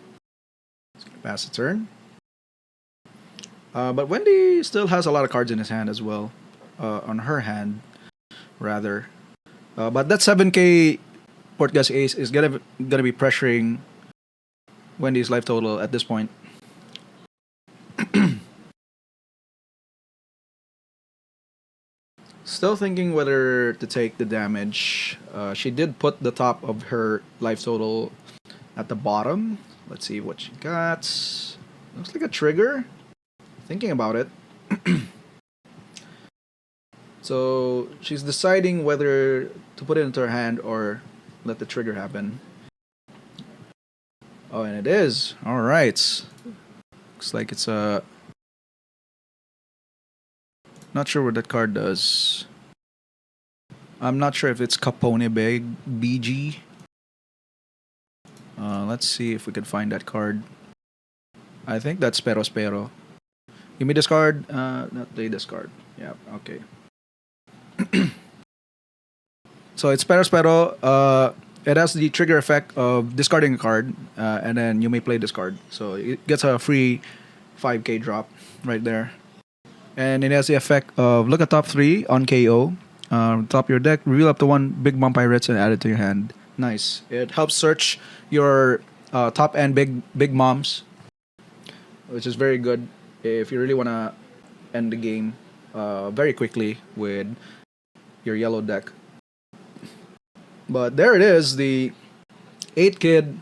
It's gonna pass the turn. But Wendy still has a lot of cards in his hand as well. On her hand, rather. But that 7k port gas ace is gonna be pressuring Wendy's life total at this point. Still thinking whether to take the damage. She did put the top of her life total at the bottom. Let's see what she got. Looks like a trigger. Thinking about it. So she's deciding whether to put it into her hand or let the trigger happen. Oh, and it is. Alright. Looks like it's a... Not sure what that card does. I'm not sure if it's Capone BG. Let's see if we can find that card. I think that's Spero. Give me discard. Not the discard. Yeah, okay. So it's pero. It has the trigger effect of discarding a card, and then you may play this card. So it gets a free 5k drop right there. And it has the effect of look at top three on KO. Top of your deck, reveal up to one big mom pirates and add it to your hand. Nice. It helps search your top end big moms, which is very good if you really wanna end the game very quickly with your yellow deck. But there it is, the 8 kid.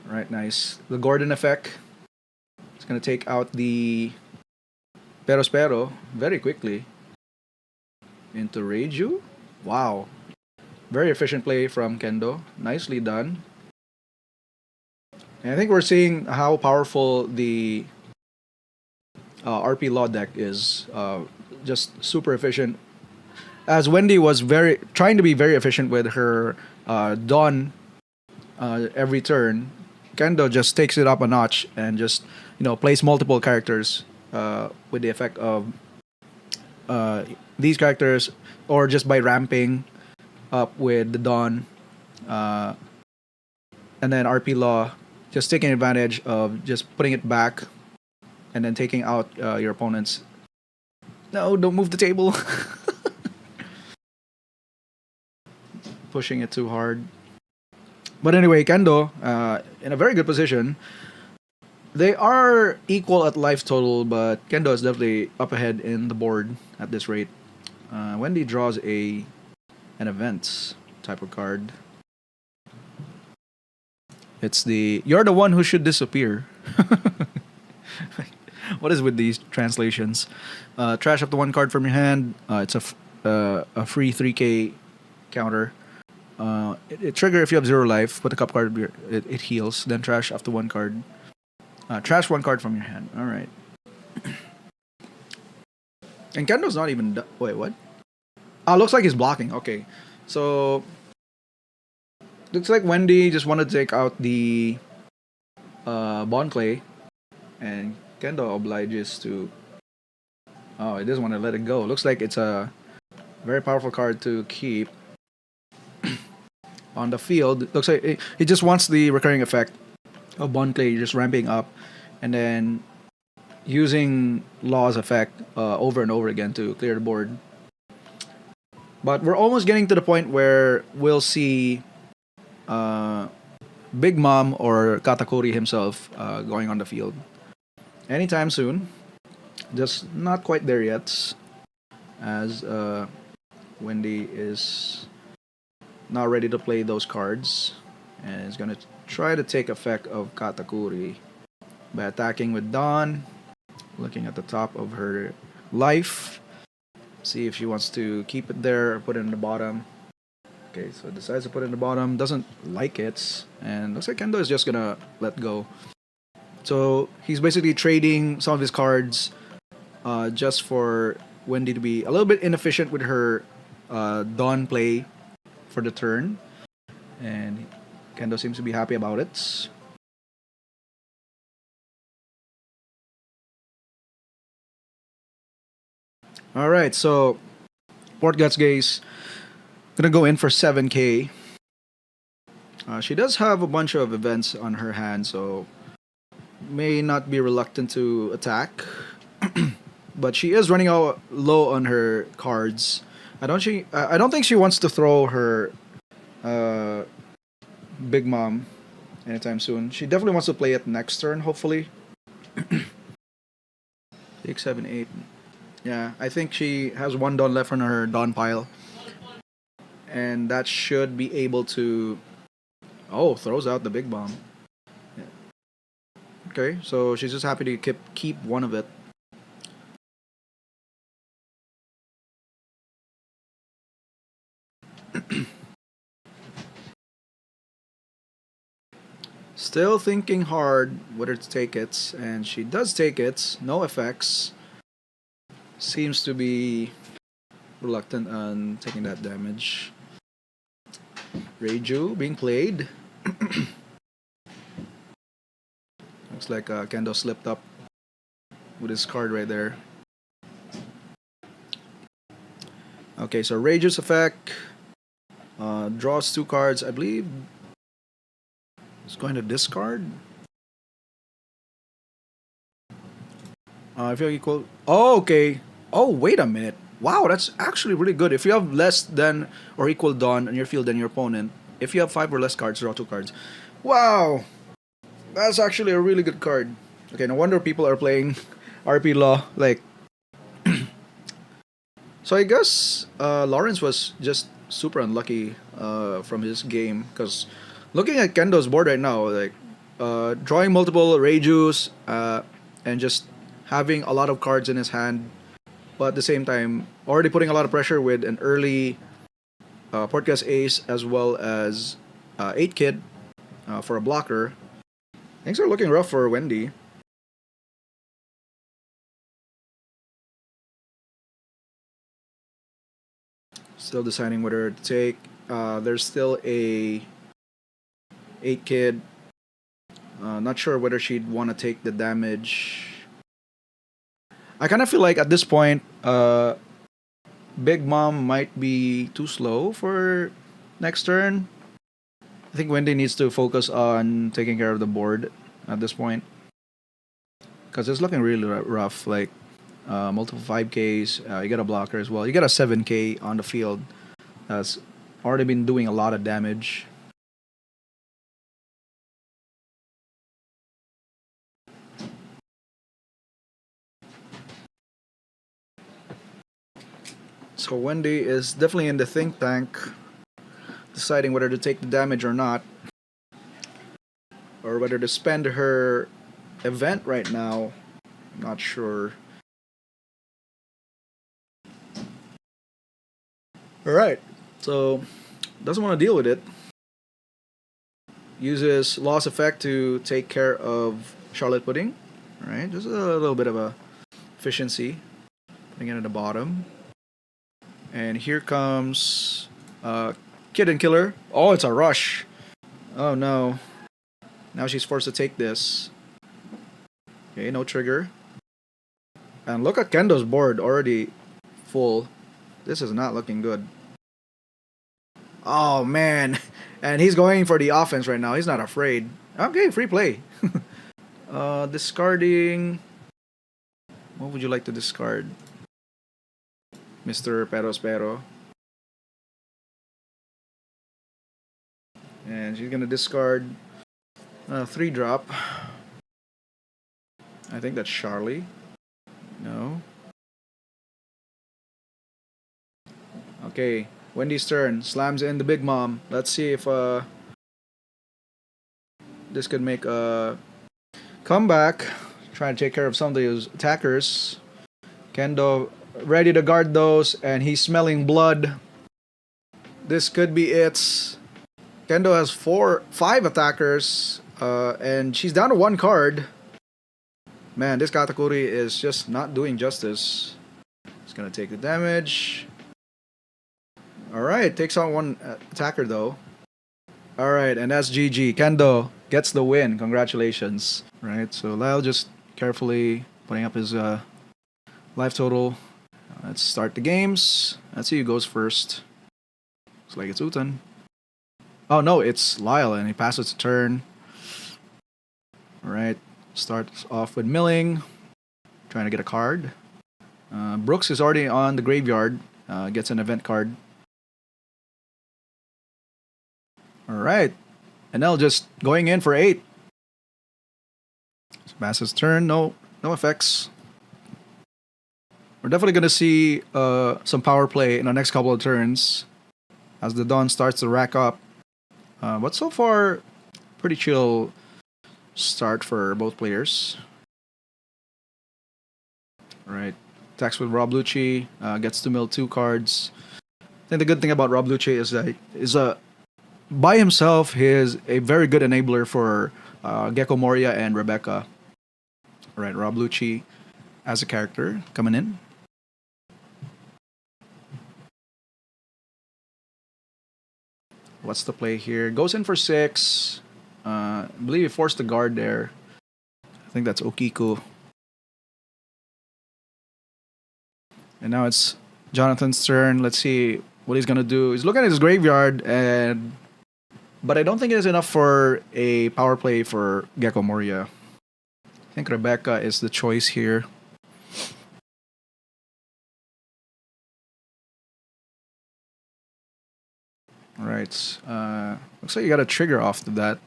Right, nice. The Gordon effect. It's gonna take out the Pero very quickly into Reiju. Wow. Very efficient play from Kendo. Nicely done. And I think we're seeing how powerful the RP Law deck is. Just super efficient. As Wendy was very trying to be very efficient with her Dawn every turn, Kendo just takes it up a notch and just plays multiple characters with the effect of these characters, or just by ramping up with the Dawn, and then RP Law just taking advantage of just putting it back and then taking out your opponents. No, don't move the table. Pushing it too hard. But anyway, Kendo in a very good position. They are equal at life total, but Kendo is definitely up ahead in the board at this rate. Wendy draws an events type of card. It's the you're the one who should disappear. What is with these translations? Trash up to one card from your hand. It's a free 3k counter. It trigger if you have 0 life. Put a cup card. It heals. Then trash up to one card. Trash one card from your hand. All right. And Kendo's not even. Wait, what? Looks like he's blocking. Okay, so looks like Wendy just wanted to take out the Bond Clay, and Kendo obliges to. Oh, he doesn't want to let it go. Looks like it's a very powerful card to keep on the field. Looks like he just wants the recurring effect of Bond Clay just ramping up, and then using Law's effect over and over again to clear the board. But we're almost getting to the point where we'll see Big Mom or Katakuri himself going on the field anytime soon. Just not quite there yet, as Wendy is not ready to play those cards and is gonna try to take effect of Katakuri by attacking with Dawn, looking at the top of her life, see if she wants to keep it there or put it in the bottom. Okay, so decides to put it in the bottom, doesn't like it, and looks like Kendo is just gonna let go. So he's basically trading some of his cards just for Wendy to be a little bit inefficient with her Dawn play for the turn, and Kendo seems to be happy about it. Alright, so Port Guts Gaze gonna go in for 7k. She does have a bunch of events on her hand, so may not be reluctant to attack. But she is running out low on her cards. I don't think she wants to throw her Big Mom anytime soon. She definitely wants to play it next turn, hopefully. 6, 7, 8. Yeah, I think she has one Dawn left on her Dawn pile. And that should be able to... Oh, throws out the Big Bomb. Yeah. Okay, so she's just happy to keep one of it. Still thinking hard whether to take it, and she does take it. No effects. Seems to be reluctant on taking that damage. Reiju being played. Looks like Kendo slipped up with his card right there. Okay, so Reiju's effect. Draws 2 cards. I believe it's going to discard. If you have equal. Oh, okay. Oh, wait a minute. Wow, that's actually really good. If you have less than or equal Dawn on your field than your opponent, if you have 5 or less cards, draw 2 cards. Wow, that's actually a really good card. Okay, no wonder people are playing RP Law. Like, so I guess Laurence was just super unlucky from his game because looking at Kendo's board right now, like drawing multiple Reijus and just having a lot of cards in his hand, but at the same time already putting a lot of pressure with an early Portgas Ace as well as 8 Kid for a blocker. Things are looking rough for Wendy. Still deciding whether to take. There's still a 8 Kid. Not sure whether she'd want to take the damage. I kind of feel like at this point, Big Mom might be too slow for next turn. I think Wendy needs to focus on taking care of the board at this point. Because it's looking really rough. Like, multiple 5Ks. You got a blocker as well. You got a 7K on the field. That's already been doing a lot of damage. So Wendy is definitely in the think tank, deciding whether to take the damage or not, or whether to spend her event right now. Not sure. Alright, so doesn't want to deal with it. Uses loss effect to take care of Charlotte Pudding. Alright, just a little bit of a efficiency. Putting it at the bottom. And here comes Kid and Killer. Oh, it's a rush. Oh no. Now she's forced to take this. Okay, no trigger. And look at Kendo's board, already full. This is not looking good. Oh man. And he's going for the offense right now. He's not afraid. Okay, free play. Discarding. What would you like to discard? Mr. Pero. And she's gonna discard 3-drop. I think that's Charlie. No. Okay, Wendy's turn. Slams in the Big Mom. Let's see if this could make a comeback. Trying to take care of some of those attackers. Kendo ready to guard those, and he's smelling blood. This could be it. Kendo has 5 attackers, and she's down to 1 card. Man, this Katakuri is just not doing justice. It's gonna take the damage. Alright, takes on 1 attacker though. Alright, and that's GG. Kendo gets the win. Congratulations. Right, so Lyle just carefully putting up his life total. Let's start the games. Let's see who goes first. Looks like it's Utan. Oh no, it's Lyle, and he passes the turn. Alright, starts off with milling. Trying to get a card. Brooks is already on the graveyard. Gets an event card. Alright. Enel just going in for 8. Passes turn, no effects. We're definitely going to see some power play in the next couple of turns as the Dawn starts to rack up. But so far, pretty chill start for both players. Alright, attacks with Rob Lucci, gets to mill 2 cards. I think the good thing about Rob Lucci is that by himself, he is a very good enabler for Gecko Moria and Rebecca. Alright, Rob Lucci as a character coming in. What's the play here? Goes in for 6. I believe he forced the guard there. I think that's Okiku. And now it's Jonathan's turn. Let's see what he's gonna do is look at his graveyard, and but I don't think it's enough for a power play for Gecko Moria. I think Rebecca is the choice here. All right. Looks like you got a trigger off to that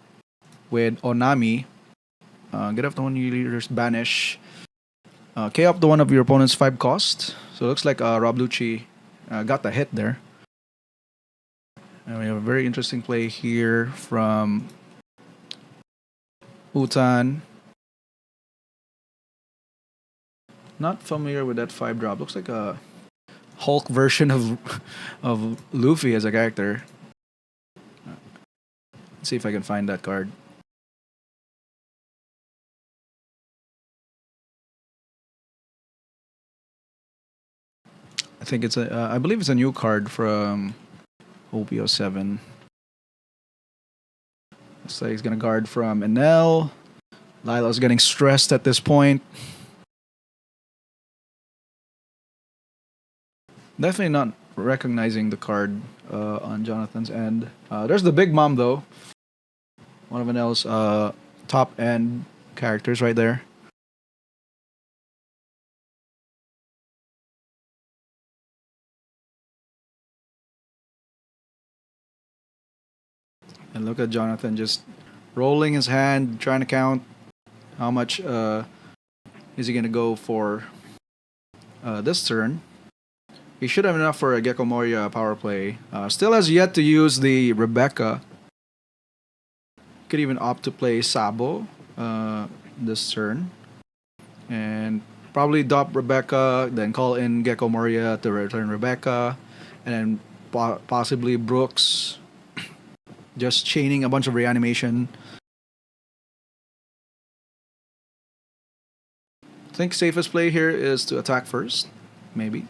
with Onami. Get off the one you leaders banish. K up the one of your opponent's 5 cost. So it looks like Rob Lucci got the hit there. And we have a very interesting play here from Utan. Not familiar with that 5 drop. Looks like a Hulk version of Luffy as a character. Let's see if I can find that card. I think it's I believe it's a new card from OPO7. Looks like he's gonna guard from Enel. Lyle's getting stressed at this point. Definitely not recognizing the card on Jonathan's end. There's the Big Mom though. One of Enel's top end characters right there. And look at Jonathan just rolling his hand, trying to count how much is he gonna go for this turn. He should have enough for a Gecko Moria power play. Still has yet to use the Rebecca. Could even opt to play Sabo this turn. And probably drop Rebecca, then call in Gecko Moria to return Rebecca. And then possibly Brooks. Just chaining a bunch of reanimation. I think safest play here is to attack first. Maybe.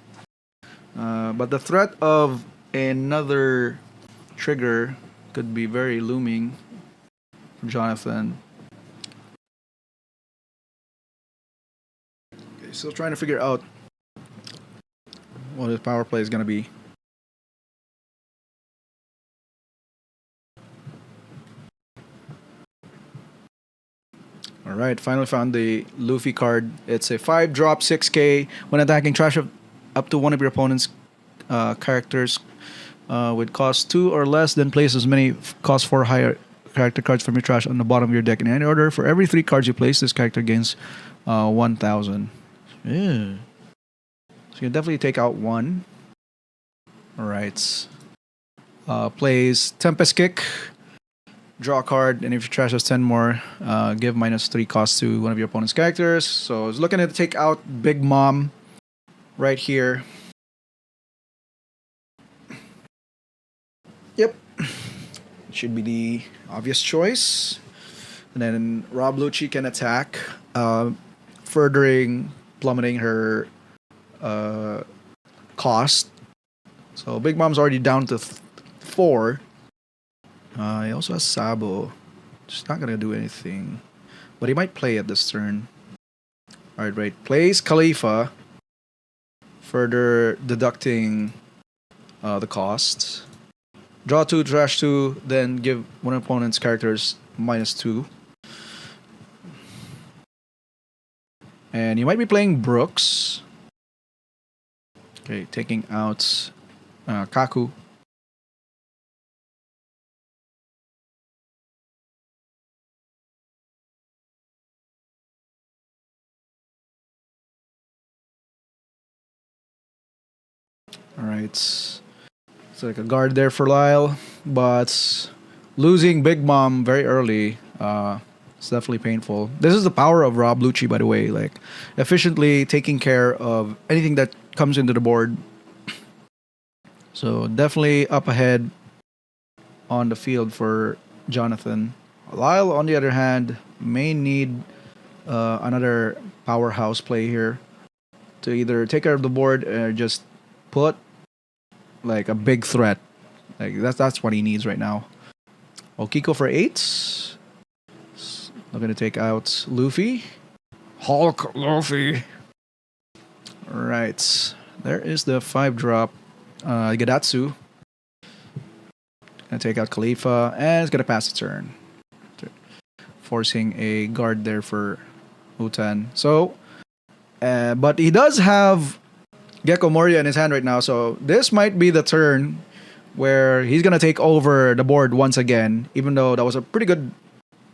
But the threat of another trigger could be very looming for Jonathan. Okay, still trying to figure out what his power play is going to be. Alright, finally found the Luffy card. It's a 5-drop 6k. When attacking, trash up to one of your opponent's characters with cost 2 or less, then place as many cost 4 higher character cards from your trash on the bottom of your deck in any order. For every 3 cards you place, this character gains 1,000. Yeah. So you can definitely take out 1. Alright. Plays Tempest Kick. Draw a card, and if your trash has 10 more, give -3 cost to one of your opponent's characters. So I was looking to take out Big Mom right here. Yep. Should be the obvious choice. And then Rob Lucci can attack, furthering plummeting her cost. So Big Mom's already down to 4. He also has Sabo. Just not gonna do anything. But he might play at this turn. Alright, right. Plays Khalifa. Further deducting the costs. Draw 2, trash 2, then give one opponent's characters -2. And you might be playing Brooks. Okay, taking out Kaku. Alright. It's like a guard there for Lyle. But losing Big Mom very early, it's definitely painful. This is the power of Rob Lucci, by the way. Like, efficiently taking care of anything that comes into the board. So definitely up ahead on the field for Jonathan. Lyle, on the other hand, may need another powerhouse play here to either take care of the board or just put like a big threat. Like that's what he needs right now. Okiko for 8. Looking to take out Luffy. Hulk Luffy. Right. There is the 5-drop Gadatsu. Gonna take out Khalifa, and it's gonna pass the turn, forcing a guard there for Utan. So, but he does have Gecko Moria in his hand right now, so this might be the turn where he's gonna take over the board once again. Even though that was a pretty good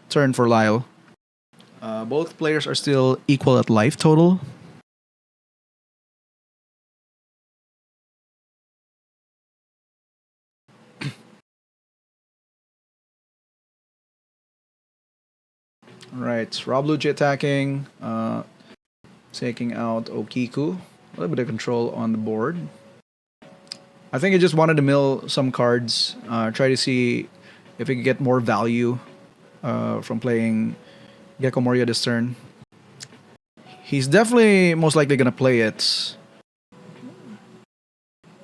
turn for Lyle. Both players are still equal at life total. Right, Rob Lucci attacking, taking out Okiku. A little bit of control on the board. I think he just wanted to mill some cards, try to see if he could get more value from playing Gecko Moria this turn. He's definitely most likely gonna play it.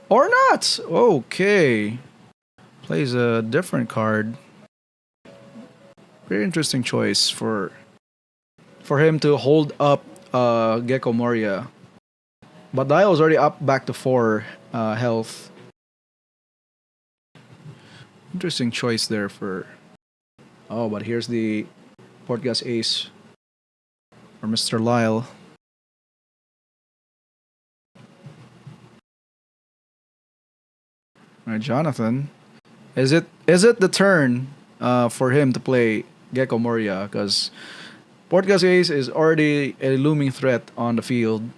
Or not! Okay. Plays a different card. Very interesting choice for him to hold up Gecko Moria. But Lyle was already up back to 4 health. Interesting choice there for... Oh, but here's the Portgas Ace for Mr. Lyle. Alright, Jonathan. Is it the turn for him to play Gecko Moria? Because Portgas Ace is already a looming threat on the field.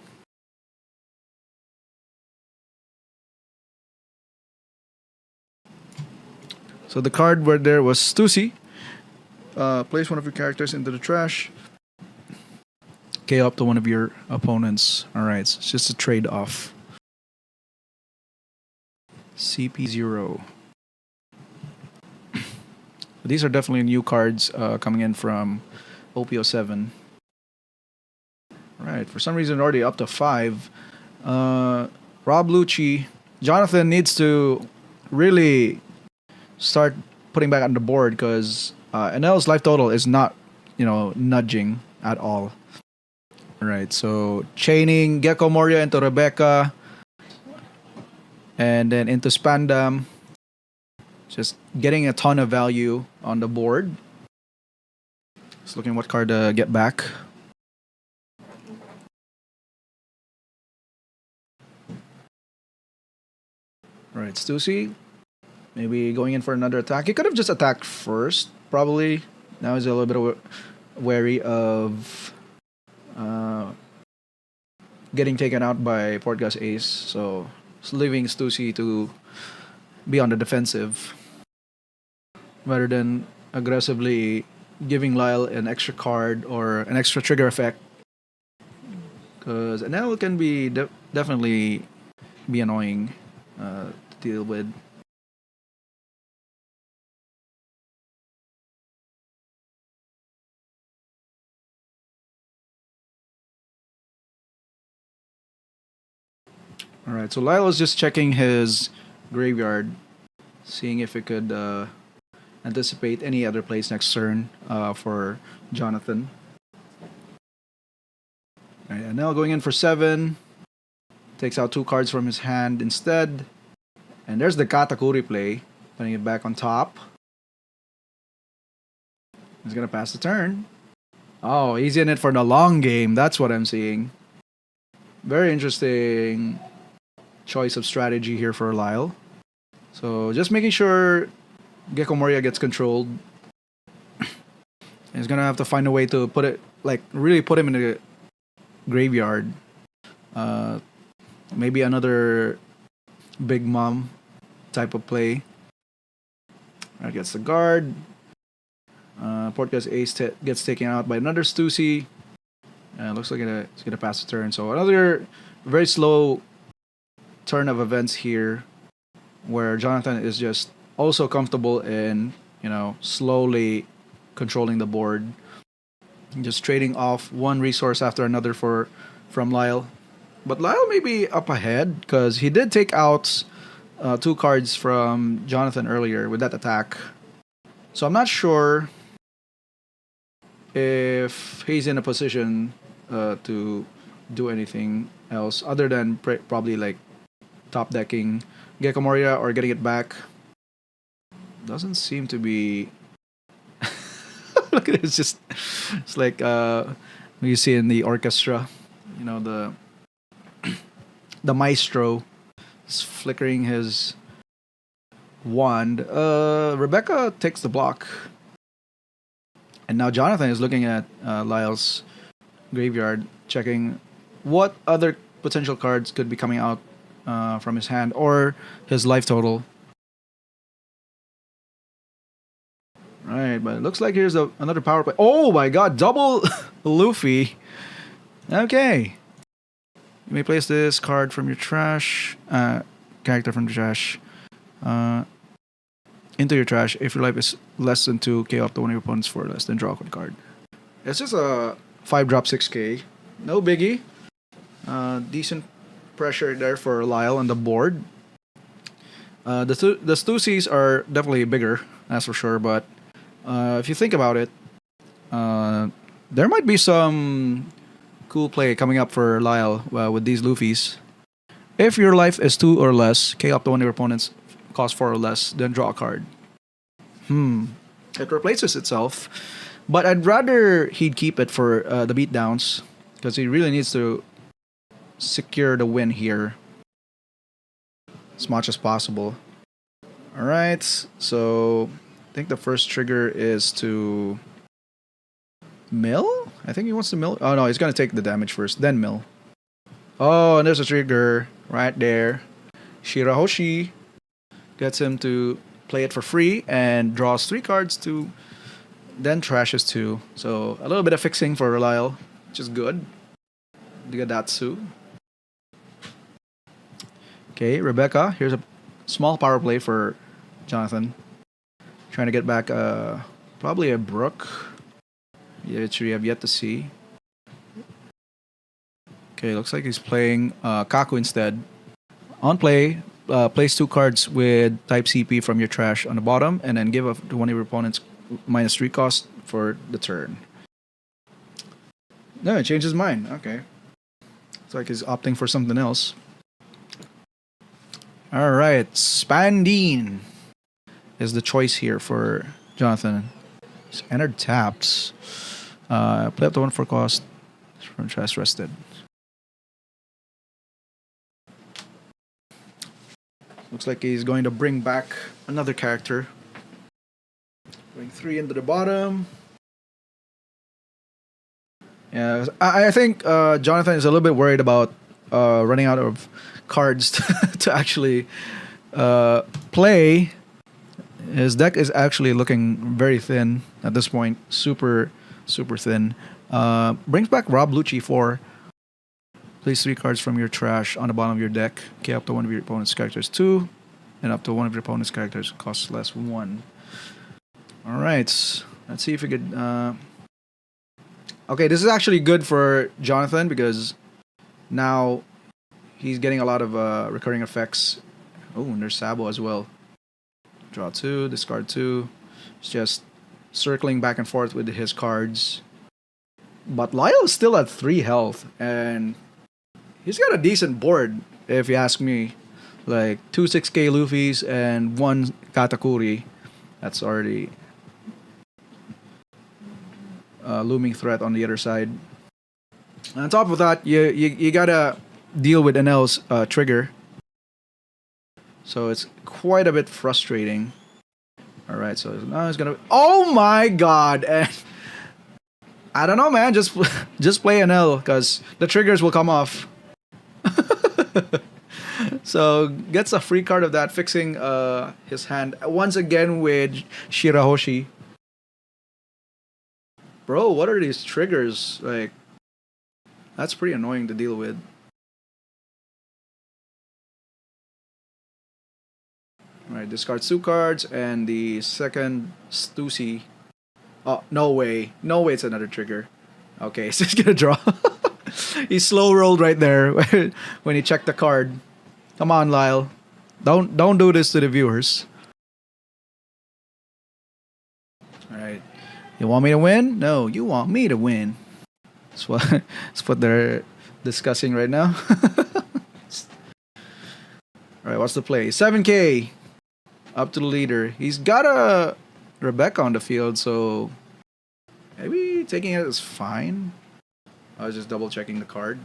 So the card where there was Stussy. Place one of your characters into the trash. KO up to one of your opponents. Alright, so it's just a trade-off. CP0. These are definitely new cards coming in from OPO7. Right, for some reason already up to 5. Rob Lucci. Jonathan needs to really start putting back on the board because Enel's life total is not, nudging at all. Alright, so chaining Gecko Moria into Rebecca and then into Spandam. Just getting a ton of value on the board. Just looking what card to get back. Alright, Stussy. Maybe going in for another attack. He could have just attacked first, probably. Now he's a little bit wary of getting taken out by Portgas Ace. So it's leaving Stussy to be on the defensive rather than aggressively giving Lyle an extra card or an extra trigger effect. Because Enel can be definitely be annoying to deal with. Alright, so Lyle was just checking his graveyard, seeing if it could anticipate any other plays next turn for Jonathan. Alright, and now going in for 7. Takes out 2 cards from his hand instead. And there's the Katakuri play, putting it back on top. He's gonna pass the turn. Oh, he's in it for the long game. That's what I'm seeing. Very interesting choice of strategy here for Lyle. So just making sure Gecko Moria gets controlled. He's gonna have to find a way to put it, really put him in the graveyard. Maybe another Big Mom type of play. Alright, gets the guard. Portgas Ace gets taken out by another Stussy. Looks like it's gonna pass the turn. So another very slow turn of events here, where Jonathan is just also comfortable in slowly controlling the board, just trading off one resource after another from Lyle. But Lyle may be up ahead because he did take out 2 cards from Jonathan earlier with that attack. So I'm not sure if he's in a position to do anything else other than probably top decking Gecko Moria or getting it back. Doesn't seem to be. Look at it. It's like you see in the orchestra. You know, the maestro is flickering his wand. Rebecca takes the block. And now Jonathan is looking at Lyle's graveyard, checking what other potential cards could be coming out from his hand or his life total. Right, but it looks like here's another power play. Oh my god, double Luffy. Okay. You may place this card from your trash, character from the trash, into your trash. If your life is less than 2, KO up to one of your opponents for less, then draw a card. It's just a 5-drop 6k. No biggie. Decent pressure there for Lyle on the board. The Stussies are definitely bigger, that's for sure, but if you think about it, there might be some cool play coming up for Lyle with these Luffys. If your life is 2 or less, KO up to one of your opponents, cost 4 or less, then draw a card. It replaces itself, but I'd rather he'd keep it for the beatdowns because he really needs to secure the win here as much as possible. All right, so I think the first trigger is to mill. I think he wants to mill. Oh no, he's gonna take the damage first, then mill. Oh, and there's a trigger right there. Shirahoshi gets him to play it for free and draws 3 cards to then trashes 2. So a little bit of fixing for Lyle, which is good. Digadatsu. Okay, Rebecca. Here's a small power play for Jonathan. Trying to get back probably a Brook. Yeah, which we have yet to see. Okay, looks like he's playing Kaku instead. On play, place 2 cards with type CP from your trash on the bottom, and then give up to one of your opponents -3 cost for the turn. No, it changed his mind. Okay. It's like he's opting for something else. Alright, Spandine is the choice here for Jonathan. He's entered taps. Play up to 1 for cost from trash rested. Looks like he's going to bring back another character. Bring 3 into the bottom. Yeah, I think Jonathan is a little bit worried about running out of cards to actually play. His deck is actually looking very thin at this point. Super, super thin. Brings back Rob Lucci 4. Place 3 cards from your trash on the bottom of your deck. Okay, up to one of your opponent's characters 2. And up to one of your opponent's characters costs less 1. Alright. Let's see if we could... Okay, this is actually good for Jonathan because now he's getting a lot of recurring effects. Oh, and there's Sabo as well. Draw 2, discard 2. It's just circling back and forth with his cards. But Lyle is still at 3 health and he's got a decent board, if you ask me. Like 2 6k Luffys and 1 Katakuri. That's already a looming threat on the other side. On top of that, you gotta deal with Enel's trigger. So it's quite a bit frustrating. Alright, so now he's gonna... Oh my god! And I don't know, man. Just play Enel because the triggers will come off. So gets a free card of that, fixing his hand once again with Shirahoshi. Bro, what are these triggers? Like, that's pretty annoying to deal with. Alright, discard 2 cards and the second Stussy. Oh, no way. No way it's another trigger. Okay, so he's gonna draw. He slow rolled right there when he checked the card. Come on, Lyle. Don't do this to the viewers. Alright. You want me to win? No, you want me to win. That's what they're discussing right now. All right, what's the play? 7K up to the leader. He's got a Rebecca on the field, so maybe taking it is fine. I was just double checking the card.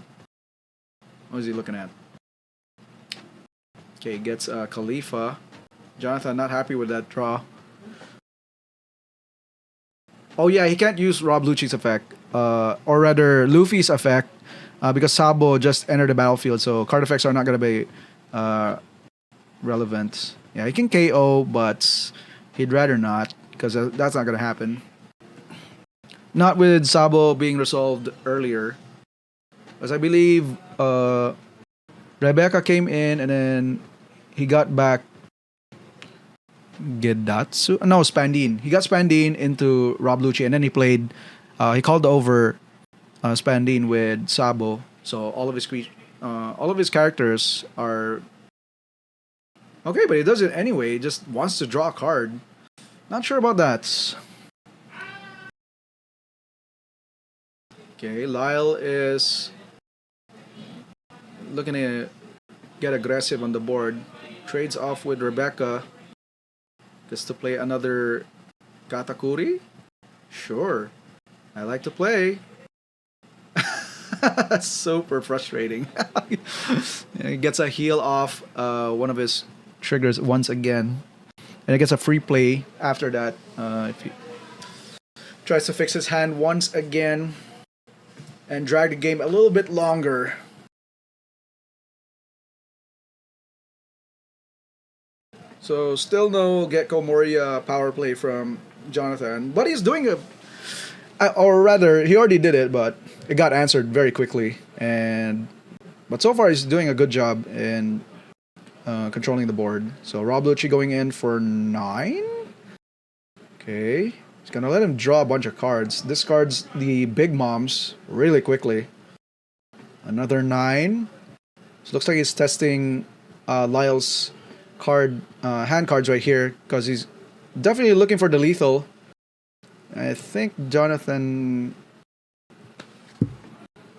What is he looking at? Okay, gets Khalifa. Jonathan not happy with that draw. Oh yeah, he can't use Rob Lucci's effect, or rather Luffy's effect, because Sabo just entered the battlefield, so card effects are not gonna be relevant. Yeah, he can KO, but he'd rather not, because that's not gonna happen. Not with Sabo being resolved earlier, as I believe Rebecca came in and then he got back Gedatsu? No, Spandine. He got Spandine into Rob Lucci and then he played, he called over Spandine with Sabo. So all of his characters are okay, but he does it anyway. He just wants to draw a card. Not sure about that. Okay, Lyle is looking to get aggressive on the board. Trades off with Rebecca just to play another Katakuri. Sure, I like to play. Super frustrating. He gets a heal off one of his triggers once again, and he gets a free play after that. If he tries to fix his hand once again and drag the game a little bit longer. So still no Gecko Moria power play from Jonathan, but he's doing or rather, he already did it, but it got answered very quickly. But so far he's doing a good job in controlling the board. So Rob Lucci going in for 9. Okay, he's gonna let him draw a bunch of cards. Discards the big moms really quickly. Another 9. So looks like he's testing Lyle's hand cards right here, because he's definitely looking for the lethal. I think Jonathan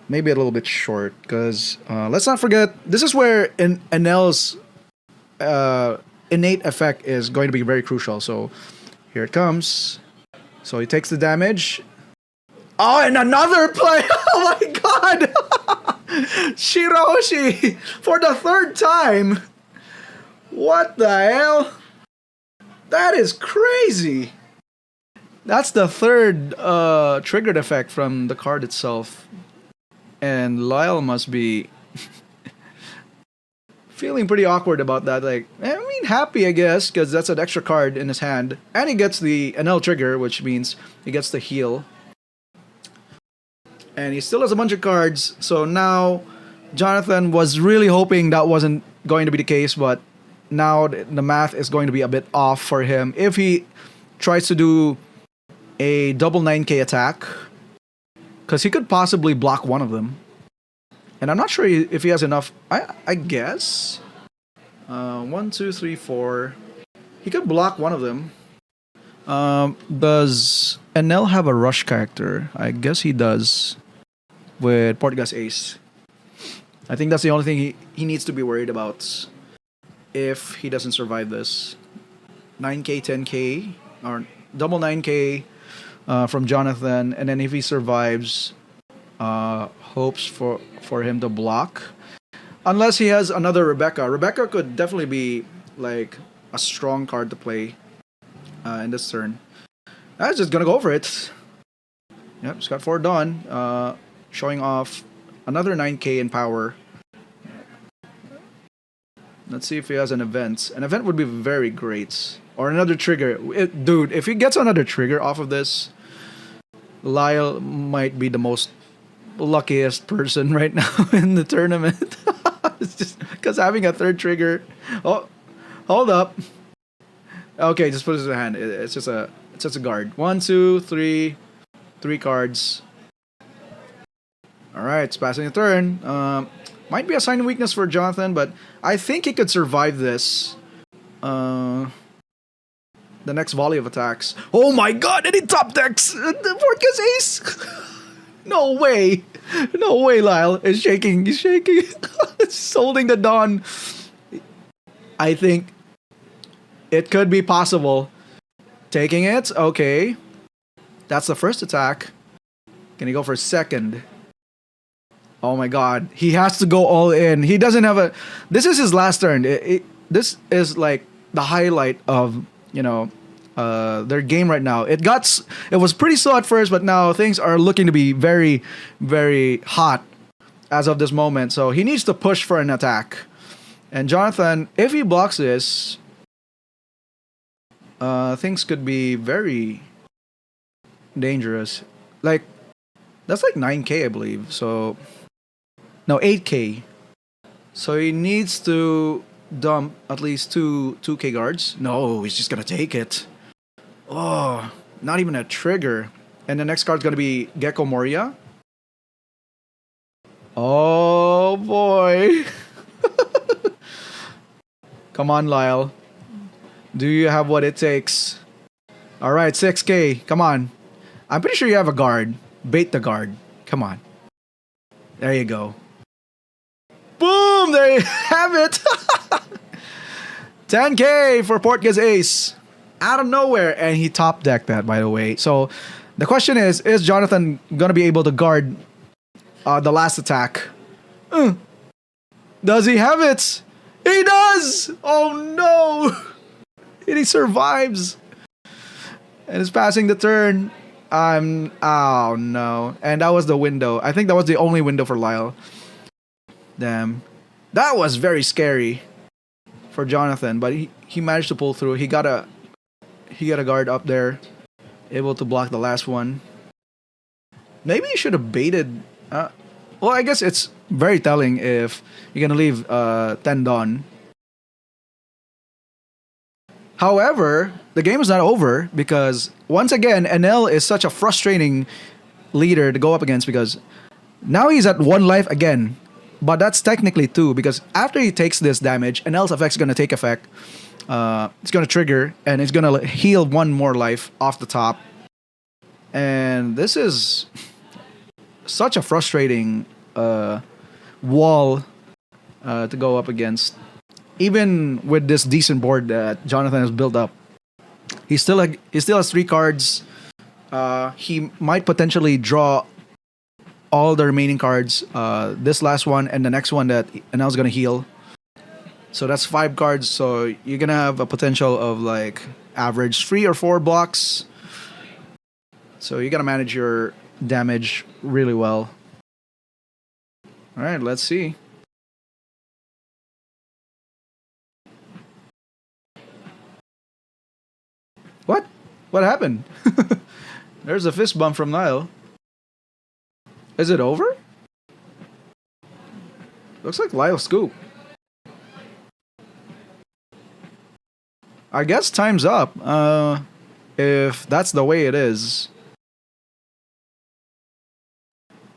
maybe a little bit short, because let's not forget, this is where Enel's innate effect is going to be very crucial. So here it comes. So he takes the damage. Oh, and another play! Oh my god! Shiroshi for the 3rd time! What the hell? That is crazy! That's the 3rd triggered effect from the card itself. And Lyle must be feeling pretty awkward about that. Like, I mean, happy, I guess, because that's an extra card in his hand. And he gets the Enel trigger, which means he gets the heal. And he still has a bunch of cards. So now, Jonathan was really hoping that wasn't going to be the case, but now the math is going to be a bit off for him. If he tries to do a double 9K attack, because he could possibly block one of them. And I'm not sure if he has enough. I guess 1, 2, 3, 4. He could block one of them. Does Enel have a rush character? I guess he does, with Portgas Ace. I think that's the only thing he needs to be worried about if he doesn't survive this. 9K, 10K, or double 9K from Jonathan, and then if he survives, hopes for him to block. Unless he has another Rebecca. Rebecca could definitely be like a strong card to play in this turn. I was just gonna go for it. Yep, Scott 4 done. Showing off another 9K in power. Let's see if he has an event. An event would be very great. Or another trigger. Dude, if he gets another trigger off of this, Lyle might be the most luckiest person right now in the tournament. It's just because having a 3rd trigger. Oh, hold up. Okay, just put it in the hand. It's just a guard. 1, 2, 3, 3 cards. All right, it's passing the turn. Might be a sign of weakness for Jonathan, but I think he could survive this. The next volley of attacks. Oh my god, and he top decks the Portgas Ace! No way! No way, Lyle is shaking. He's shaking. He's holding the Dawn. I think it could be possible. Taking it, okay. That's the first attack. Can he go for a second? Oh my god. He has to go all in. He doesn't have a... This is his last turn. This is like the highlight of, their game right now. It was pretty slow at first, but now things are looking to be very, very hot as of this moment. So he needs to push for an attack. And Jonathan, if he blocks this, things could be very dangerous. Like, that's like 9k, I believe. So, no, 8k. So he needs to dump at least 2k guards. No, he's just gonna take it. Oh, not even a trigger. And the next card's gonna be Gecko Moria. Oh boy. Come on, Lyle. Do you have what it takes? Alright, 6k. Come on. I'm pretty sure you have a guard. Bait the guard. Come on. There you go. Boom! There you have it! 10k for Portga's Ace. Out of nowhere. And he top decked that, by the way. So, the question is Jonathan going to be able to guard the last attack? Does he have it? He does! Oh no! And he survives. And is passing the turn. Oh no. And that was the window. I think that was the only window for Lyle. Damn. That was very scary for Jonathan, but he managed to pull through. He got a guard up there, able to block the last one. Maybe he should have baited. Well, I guess it's very telling if you're gonna leave 10 Dawn. However, the game is not over because once again, Enel is such a frustrating leader to go up against because now he's at 1 life again. But that's technically 2 because after he takes this damage, Enel's effect is going to take effect. It's going to trigger and it's going to heal 1 more life off the top. And this is such a frustrating wall to go up against. Even with this decent board that Jonathan has built up, he still has 3 cards. He might potentially draw all the remaining cards. This last one and the next one that Enel's gonna heal. So that's 5 cards. So you're gonna have a potential of like average 3 or 4 blocks. So you gotta manage your damage really well. All right, let's see. What? What happened? There's a fist bump from Lyle. Is it over? Looks like Lyle scoop. I guess time's up. If that's the way it is.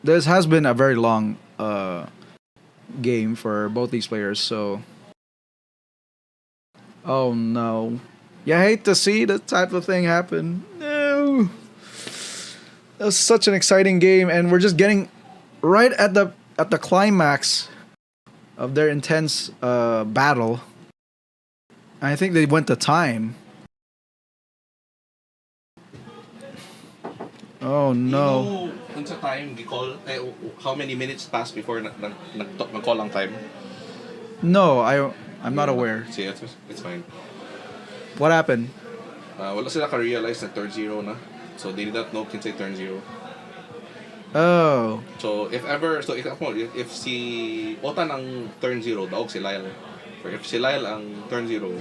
This has been a very long game for both these players, so... Oh no. You hate to see that type of thing happen. No. That was such an exciting game, and we're just getting right at the climax of their intense battle. I think they went to time. Oh no. Kung sa time, call, how many minutes passed before nag-call ang time? No, I'm not aware. See, it's fine. What happened? Wala sila ka-realize na turn 0 na. So they did not know kinsay turn 0. Oh. So if si Ota ng turn 0, daog si Lyle. Or if si Lyle ang turn 0,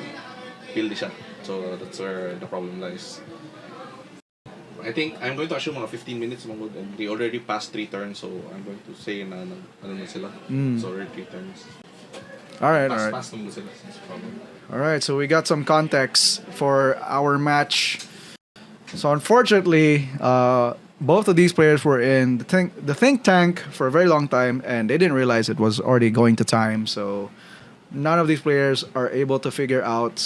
pildi siya. So that's where the problem lies. I think I'm going to assume mga 15 minutes mangod, and they already passed 3 turns, so I'm going to say na ano na sila. It's already 3 turns. Alright. Pass naman sila. That's the problem. Alright, so we got some context for our match. So unfortunately, both of these players were in the think tank for a very long time, and they didn't realize it was already going to time. So none of these players are able to figure out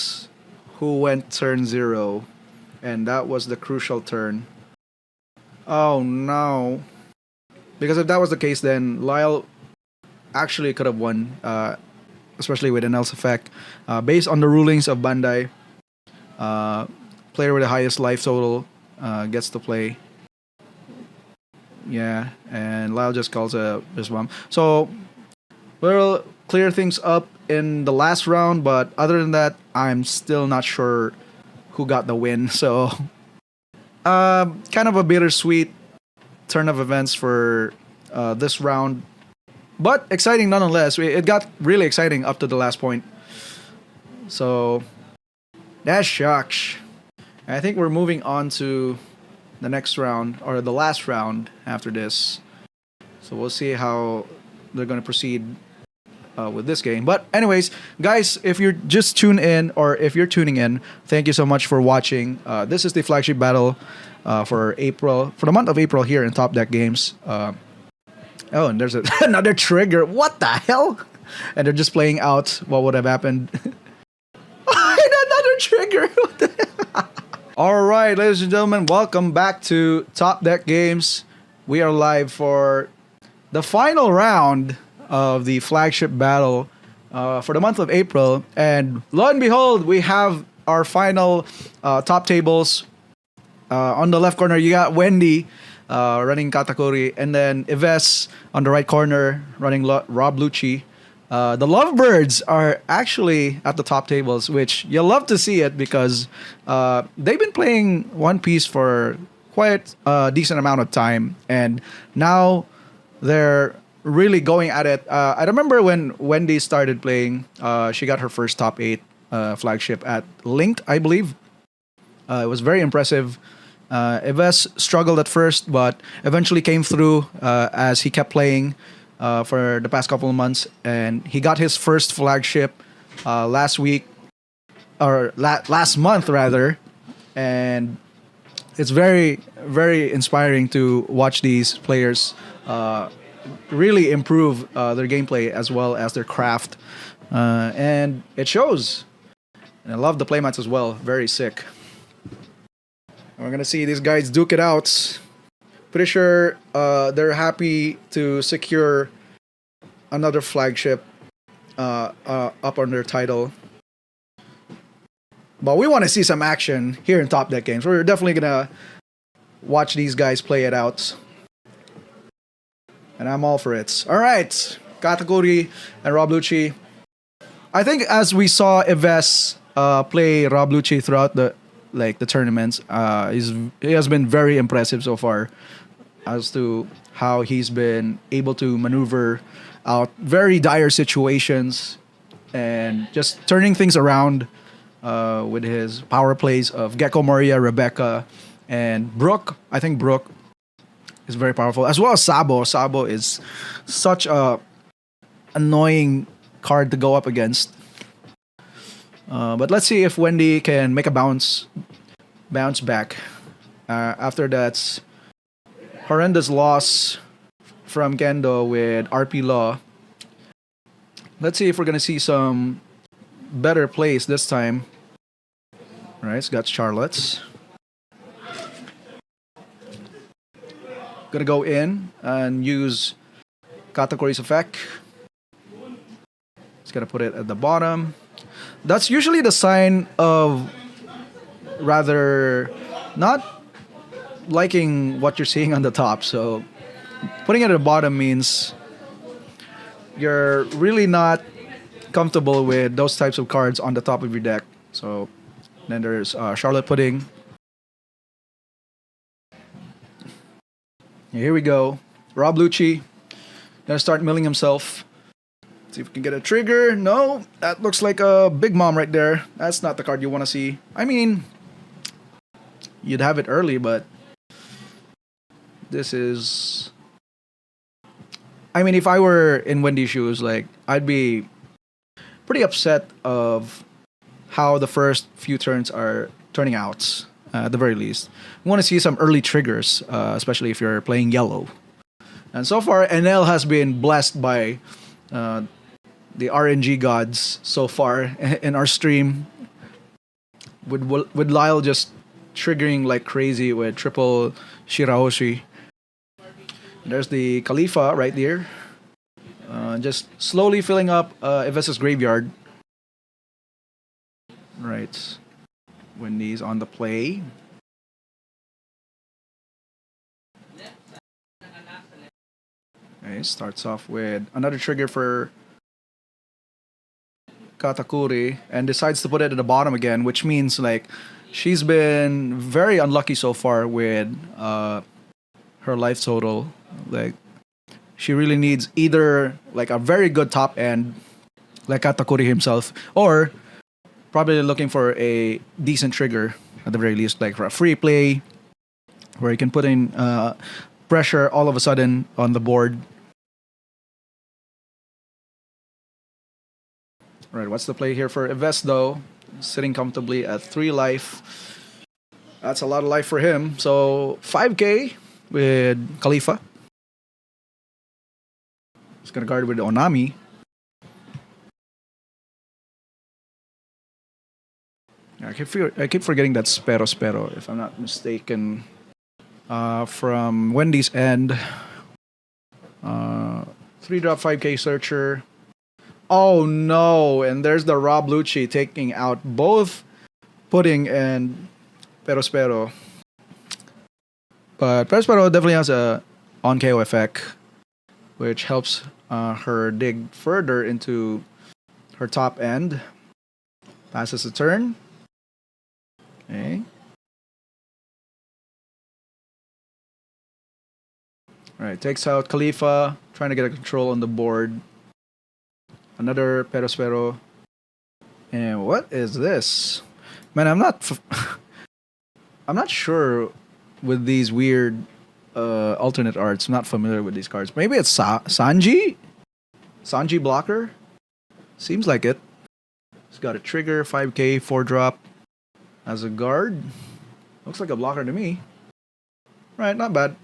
who went turn 0. And that was the crucial turn. Oh no. Because if that was the case, then Lyle actually could have won especially with Enel's effect. Based on the rulings of Bandai, player with the highest life total gets to play. Yeah, and Lyle just calls a fist bomb. So we'll clear things up in the last round, but other than that, I'm still not sure who got the win. So kind of a bittersweet turn of events for this round, but exciting nonetheless. It got really exciting up to the last point. So that's shocks. I think we're moving on to the next round or the last round after this. So we'll see how they're going to proceed with this game. But anyways, guys, if you're just tuned in or if you're tuning in, thank you so much for watching. This is the flagship battle for the month of April here in Top Deck Games. Oh, and there's another trigger. What the hell? And they're just playing out what would have happened. Another trigger. What the hell? All right, ladies and gentlemen, welcome back to Top Deck Games. We are live for the final round of the flagship battle for the month of April. And lo and behold, we have our final top tables. On the left corner, you got Wendy running Katakuri, and then Ives on the right corner running Rob Lucci. The Lovebirds are actually at the top tables, which you'll love to see it because they've been playing One Piece for quite a decent amount of time, and now they're really going at it. I remember when Wendy started playing, she got her first top 8 flagship at Linked, I believe. It was very impressive. Ives struggled at first, but eventually came through as he kept playing for the past couple of months, and he got his first flagship last week, or last month rather, and it's very, very inspiring to watch these players really improve their gameplay as well as their craft, and it shows. And I love the playmats as well, very sick. We're gonna see these guys duke it out. Pretty sure they're happy to secure another flagship up on their title. But we want to see some action here in Top Deck Games. We're definitely gonna watch these guys play it out. And I'm all for it. Alright, Katakuri and Rob Lucci. I think as we saw Ives play Rob Lucci throughout the tournaments, he has been very impressive so far as to how he's been able to maneuver out very dire situations and just turning things around with his power plays of Gecko Moria, Rebecca, and Brooke. I think Brooke is very powerful, as well as Sabo. Sabo is such a annoying card to go up against. But let's see if Wendy can make a bounce back after that horrendous loss from Kendo with RP Law. Let's see if we're gonna see some better plays this time. All right, it's got Charlotte's. Gonna go in and use Katakuri's effect. It's gonna put it at the bottom. That's usually the sign of rather not liking what you're seeing on the top. So putting it at the bottom means you're really not comfortable with those types of cards on the top of your deck. So then there's Charlotte Pudding. Here we go. Rob Lucci gonna start milling himself. See if we can get a trigger. No, that looks like a Big Mom right there. That's not the card you want to see. I mean, you'd have it early, but this is... I mean, if I were in Wendy's shoes, like, I'd be pretty upset of how the first few turns are turning out, at the very least. We want to see some early triggers, especially if you're playing yellow. And so far, Enel has been blessed by the RNG gods so far in our stream, with Lyle just triggering like crazy with triple Shirahoshi. There's the Khalifa right there. just slowly filling up Ives' graveyard. Right. Wendy's on the play. Okay, starts off with another trigger for Katakuri and decides to put it at the bottom again, which means like she's been very unlucky so far with her life total. Like she really needs either like a very good top end, like Katakuri himself, or probably looking for a decent trigger at the very least, like for a free play where you can put in pressure all of a sudden on the board. Right, what's the play here for Ives though? Sitting comfortably at 3 life. That's a lot of life for him. So 5k with Khalifa. He's gonna guard with Onami. I keep forgetting that Spero, if I'm not mistaken. From Wendy's end. 3-drop 5k searcher. Oh no, and there's the Rob Lucci taking out both Pudding and Pero. But Pero definitely has a on KO effect, which helps her dig further into her top end. Passes the turn. Okay. Alright, takes out Khalifa, trying to get a control on the board. Another Pero. And what is this? Man, I'm not sure with these weird alternate arts. I'm not familiar with these cards. Maybe it's Sanji? Sanji blocker? Seems like it. He's got a trigger, 5k, 4-drop. As a guard. Looks like a blocker to me. Right, not bad.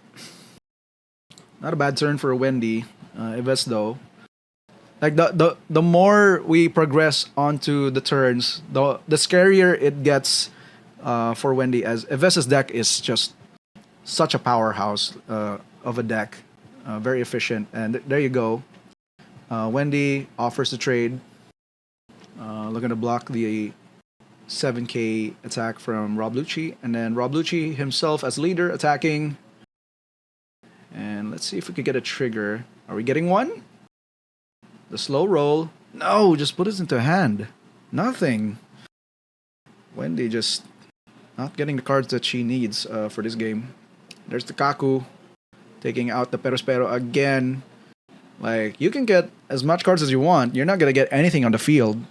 Not a bad turn for Wendy. Ives though. Like the more we progress onto the turns, the scarier it gets for Wendy, as Ives' deck is just such a powerhouse of a deck. Very efficient. And there you go. Wendy offers the trade. Looking to block the 7k attack from Rob Lucci. And then Rob Lucci himself as leader attacking. And let's see if we could get a trigger. Are we getting one? The slow roll. No, just put us into hand. Nothing. Wendy just not getting the cards that she needs for this game. There's the Kaku taking out the Pero again. Like, you can get as much cards as you want. You're not going to get anything on the field.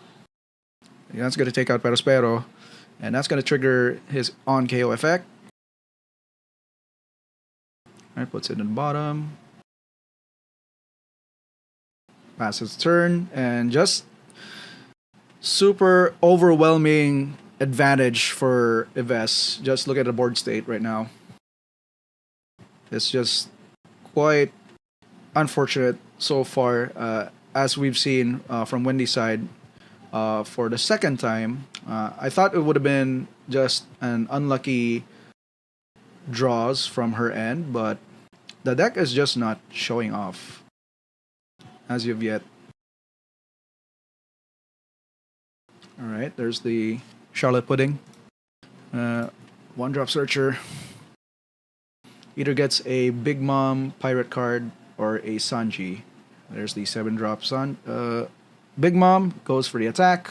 That's going to take out Pero. And that's going to trigger his on KO effect. Alright, puts it in the bottom. Passes turn, and just super overwhelming advantage for Ives. Just look at the board state right now. It's just quite unfortunate so far, as we've seen from Wendy's side. For the second time, I thought it would have been just an unlucky draws from her end, but the deck is just not showing off as of yet. Alright, there's the Charlotte Pudding. 1-drop searcher. Either gets a Big Mom Pirate card or a Sanji. There's the 7-drop Big Mom goes for the attack.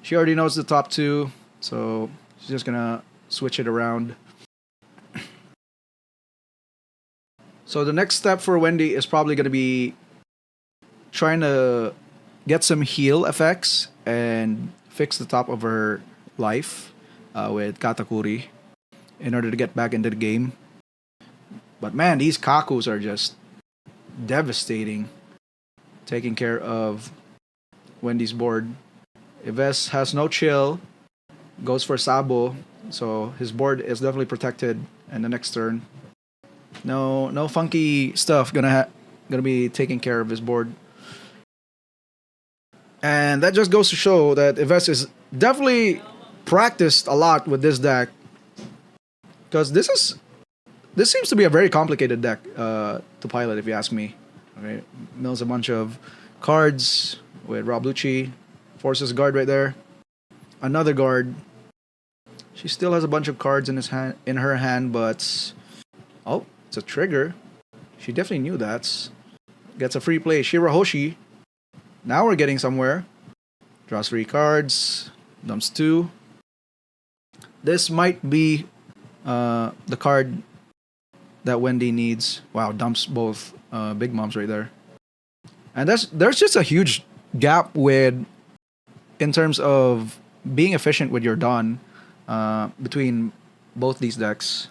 She already knows the top two, so she's just gonna switch it around. So the next step for Wendy is probably gonna be trying to get some heal effects and fix the top of her life with Katakuri in order to get back into the game. But man, these Kakus are just devastating. Taking care of Wendy's board. Ives has no chill. Goes for Sabo. So his board is definitely protected in the next turn. No funky stuff gonna be taking care of his board. And that just goes to show that Ives is definitely practiced a lot with this deck. Because this seems to be a very complicated deck to pilot, if you ask me. Okay, mills a bunch of cards with Rob Lucci. Forces guard right there. Another guard. She still has a bunch of cards in her hand, but oh, it's a trigger. She definitely knew that. Gets a free play. Shirahoshi. Now we're getting somewhere. Draws 3 cards. Dumps 2. This might be the card that Wendy needs. Wow, dumps both big moms right there. And there's just a huge gap in terms of being efficient with your Dawn between both these decks.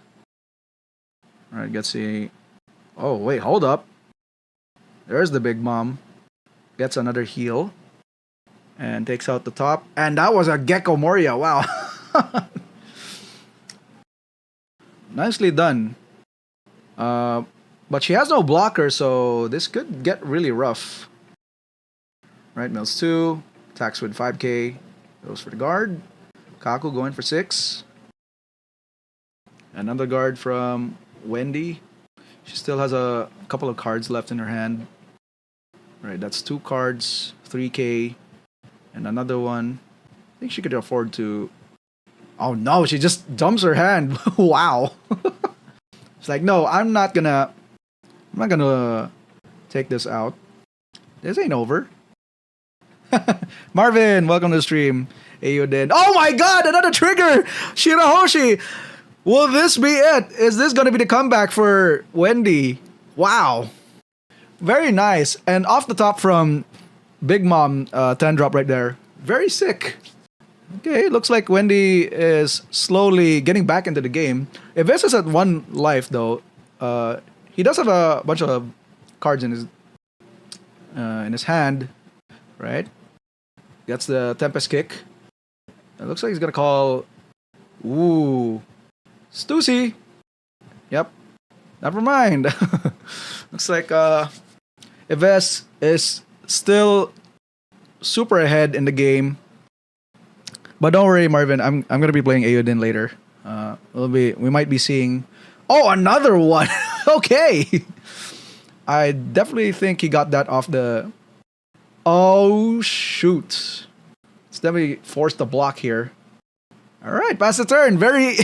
All right, let's see. Oh, wait, hold up. There's the big mom. Gets another heal. And takes out the top. And that was a Gecko Moria. Wow. Nicely done. But she has no blocker, so this could get really rough. Right, mills 2. Attacks with 5k. Goes for the guard. Kaku going for 6. Another guard from Wendy. She still has a couple of cards left in her hand. Right, that's 2 cards, 3k, and another one. I think she could afford to. Oh no, she just dumps her hand. Wow. It's like, no, I'm not gonna take this out. This ain't over. Marvin, welcome to the stream. Ayuden. Oh my god, another trigger! Shirahoshi! Will this be it? Is this gonna be the comeback for Wendy? Wow. Very nice. And off the top from Big Mom 10 drop right there. Very sick. Okay, looks like Wendy is slowly getting back into the game. Ives is at 1 life though. He does have a bunch of cards in his hand, right? Gets the Tempest kick. It looks like he's gonna call. Ooh, Stussy. Yep. Never mind. Looks like Ives is still super ahead in the game. But don't worry, Marvin. I'm gonna be playing Ayuden later. We might be seeing. Oh, another one. Okay. I definitely think he got that off the. Oh shoot! It's definitely forced the block here. All right, pass the turn. Very,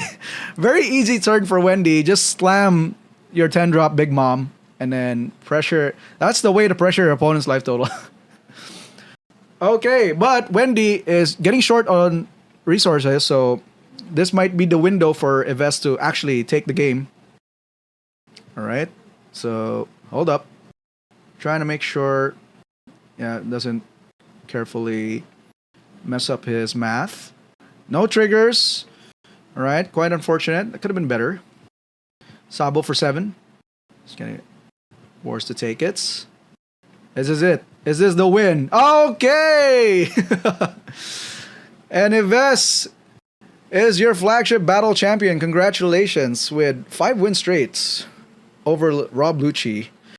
very easy turn for Wendy. Just slam your 10 drop Big Mom and then pressure. That's the way to pressure your opponent's life total. Okay, but Wendy is getting short on resources, so this might be the window for Ives to actually take the game. All right, so hold up. Trying to make sure, yeah, it doesn't carefully mess up his math. No triggers. All right, quite unfortunate. That could have been better. Sabo for 7. Just getting forced to take it. Is this it? Is this the win? Okay! And Ives is your flagship battle champion. Congratulations with 5 wins straight over Rob Lucci.